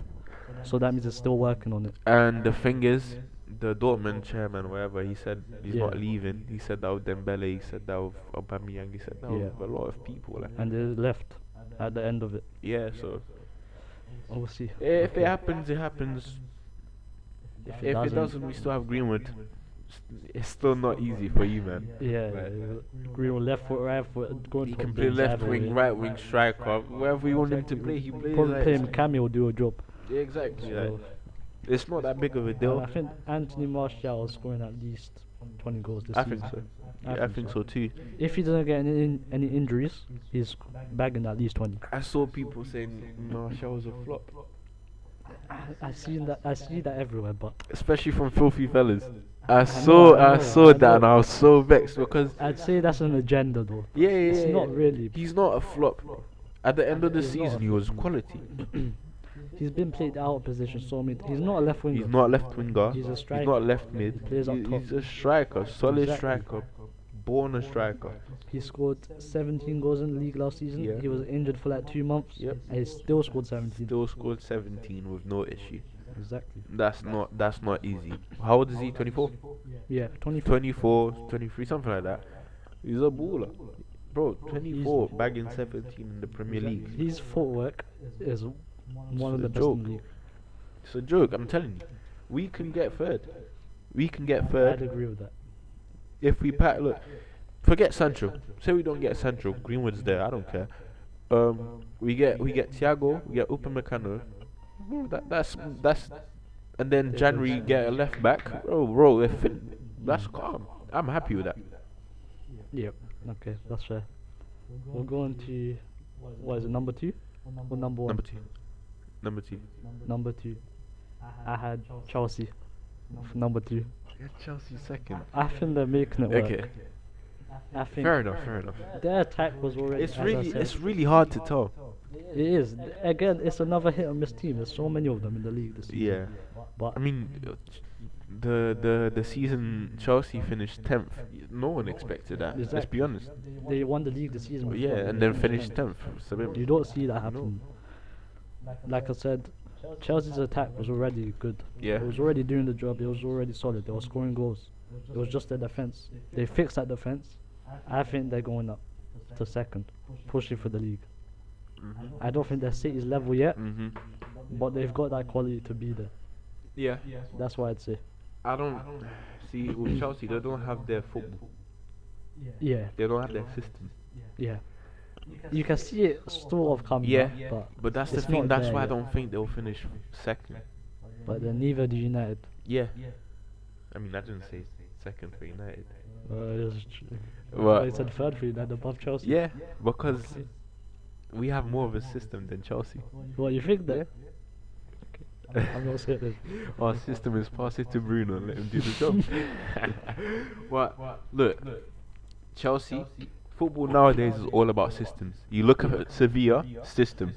So that means they're still working on it. And the thing is, the Dortmund chairman, whatever, he said he's not Yeah. leaving. He said that with Dembele. He said that with Aubameyang. He said that Yeah. with a lot of people. Like, And they left at the end of it. yeah, so We'll see. if it happens, it happens. If If it doesn't, we still have Greenwood. It's still not easy for you, man. Yeah, Like, Greenwood left foot, right foot, going He top can play bins left wing, everywhere. right wing, striker, wherever you want him to play. He plays. Probably Like, play him cameo will do a job. yeah, exactly. So, Like, it's not that big of a and deal. I think Anthony Martial is scoring at least 20 goals this I season. think so. I Yeah, I think so too. If he doesn't get any injuries, he's bagging at least 20. I saw people saying Martial was a flop, I see that everywhere, but especially from filthy fellas. I know, saw I that, know. and I was so vexed because I'd say that's an agenda though. yeah, It's not really. He's not a flop. At the end of the He's not a season, he was quality. He's been played out of position so many. He's not a left winger. He's not a left winger. He's a He's striker. not left mid. He plays up top. He's a striker, solid Exactly. striker, born a striker. He scored 17 goals in the league last season. Yeah. He was injured for like 2 months. Yep. And he still scored 17. Still scored 17 with no issue. Exactly. That's not easy. How old is he? 24? Yeah, 24. 24, 23, something like that. He's a baller. Bro, 24, bagging 17 in the Premier League. His footwork is one of It's the a best in joke. the league. It's a joke, I'm telling you. We can get third. We can get I'd third agree with that. if we pack. Look, forget Sancho. Say we don't get Sancho. Greenwood's there. I don't care. We get Thiago. We get Upamecano. That's and then January get a left back. Bro, that's calm. I'm happy with that. Yep. Okay, that's fair. We'll go on to what is it, number 2 or number 1? Number two. Number 2. I had Chelsea for number 2. Chelsea second. I think they're making it work. Okay. I think Fair enough. their attack was already. It's really hard to tell. It is. Again, it's another hit and miss team. There's so many of them in the league this season. Yeah. But I mean, the season Chelsea finished 10th. No one expected that. Let's Exactly. be honest. they won the league the season before. Yeah, they and then finished finished 10th. 10th. So You don't see that happen. Like I said, Chelsea's attack was already good. yeah. It was already doing the job. It was already solid. They were scoring goals. It was just their defense. They fixed that defense. I think they're going up to second, pushing for the league. I don't think they're City's level yet, Mhm. but they've got that quality to be there. Yeah. That's what I'd say. I don't see with Chelsea. They don't have their football. Yeah, They don't have their system. yeah. you can see it sort of coming Yeah, up, but that's the it's thing. not That's there why I yet. don't think they'll finish second. but then neither do United. Yeah, I mean I didn't say second for United. It's Well, I said third for United above Chelsea. yeah, because Okay. we have more of a system than Chelsea. What you think that? I'm not saying this. Our system is pass it to Bruno and let him do the job. What? Look, Chelsea football nowadays is all about systems. You look at Sevilla, system.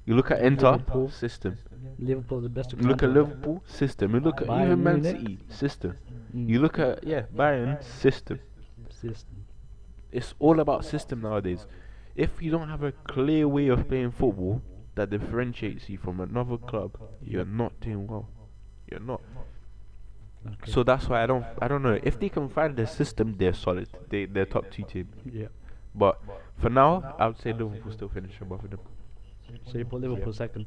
You look at Inter, Liverpool. system. Liverpool the best. You look at example. Liverpool, system. You look at Bayern even Man Munich. City, system. Mm. You look at Bayern, system. System. It's all about system nowadays. If you don't have a clear way of playing football that differentiates you from another club, you're not doing well. You're not. Okay. So that's why I don't know. If they can find their system, they're solid. They're top two team. Yeah. But for now, I would say Liverpool still finish above them. So you put Liverpool second.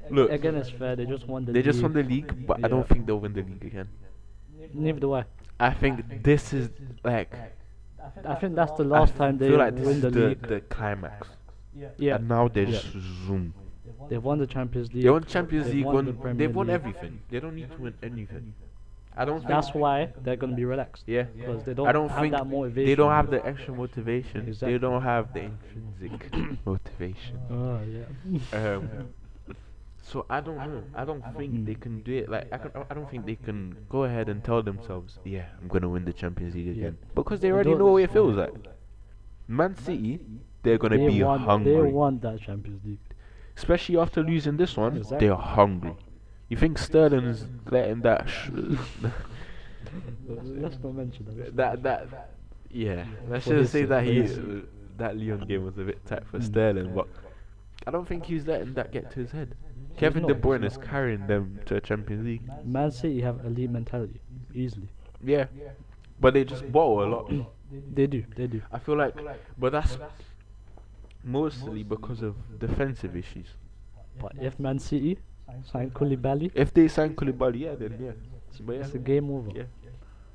Look, Again, it's fair. They just won the. they just won the league. league, but I Yeah. don't think they'll win the league again. Neither do I. I think this is like I think that's the I last time they feel like this win is the league. the climax. Yeah. And now they Yeah. just zoom. They've won the Champions League. They won Champions they've League, won the won Premier they've won League. everything. They don't need to win anything. I don't think That's why they're gonna be relaxed. yeah. Because they don't, I don't have think that motivation. they don't have the extra motivation. Exactly. They don't have the intrinsic motivation. Oh yeah. So I don't know. I don't think they can do it. Like I don't think they can go ahead and tell themselves, yeah, I'm gonna win the Champions League Yeah. again, because they They already don't- know what it feels like. Man City, they're gonna They be want, They hungry, want that Champions League. especially after losing this one. Exactly. They're hungry. You think Sterling's letting that Let's not mention that. that yeah? I For shouldn't his say sake, that for he his that Leon game was a bit tight for Mm. Sterling, but I don't think he's letting that get to his head. Kevin De not, Bruyne he's is carrying them to a Champions League. Man City have elite mentality, easily. Yeah, but they just bottle a lot. They do. They do. I feel like, but that's mostly because of defensive issues. But if Man City sign Koulibaly, If they sign Koulibaly, yeah, then yeah. But yeah, it's a game over. yeah,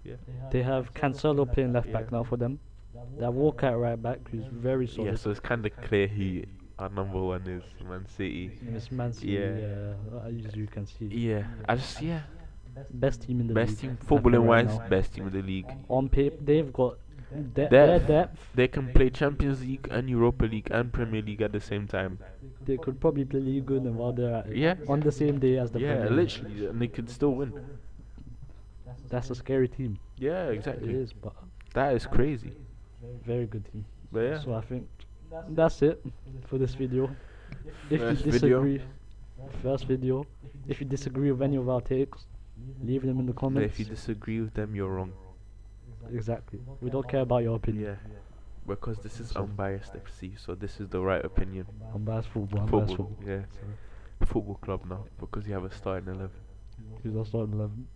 yeah. They have Cancelo playing left back now for them. They have Walker at right back, who's very solid. Yeah, so it's kind of clear who our number one is, Man City. And it's Man City, as you can see. Yeah, I just Best team in the best league. team I footballing feel right wise, now. best team in the league. On paper, they've got their Depth. depth. They can play Champions League and Europa League and Premier League at the same time. They could probably play League Good and while they're at it. Yeah. On the same day as the Yeah, Premier League. literally, and they could still win. That's a scary team. Yeah, It exactly. is, but That is crazy. very good team. But yeah, So I think that's it for this video. If First you video. disagree, first video. If you disagree with any of our takes, leave them in the but comments. if you disagree with them, you're wrong. Exactly. We don't care about your opinion. Yeah, because this is unbiased FC, so this is the right opinion. Unbiased football. Unbiased Football, football. yeah. Football club now, because you have a starting 11. Who's our starting 11?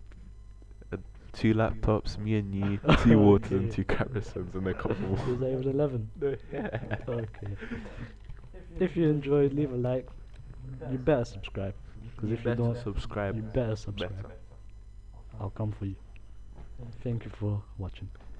2 laptops, me and you, 2 water and 2 Carisons and a couple Is that even 11? yeah. Okay. If you enjoyed, leave a like. You better subscribe. Because if you don't, subscribe, you better subscribe. better. I'll come for you. Thank you for watching.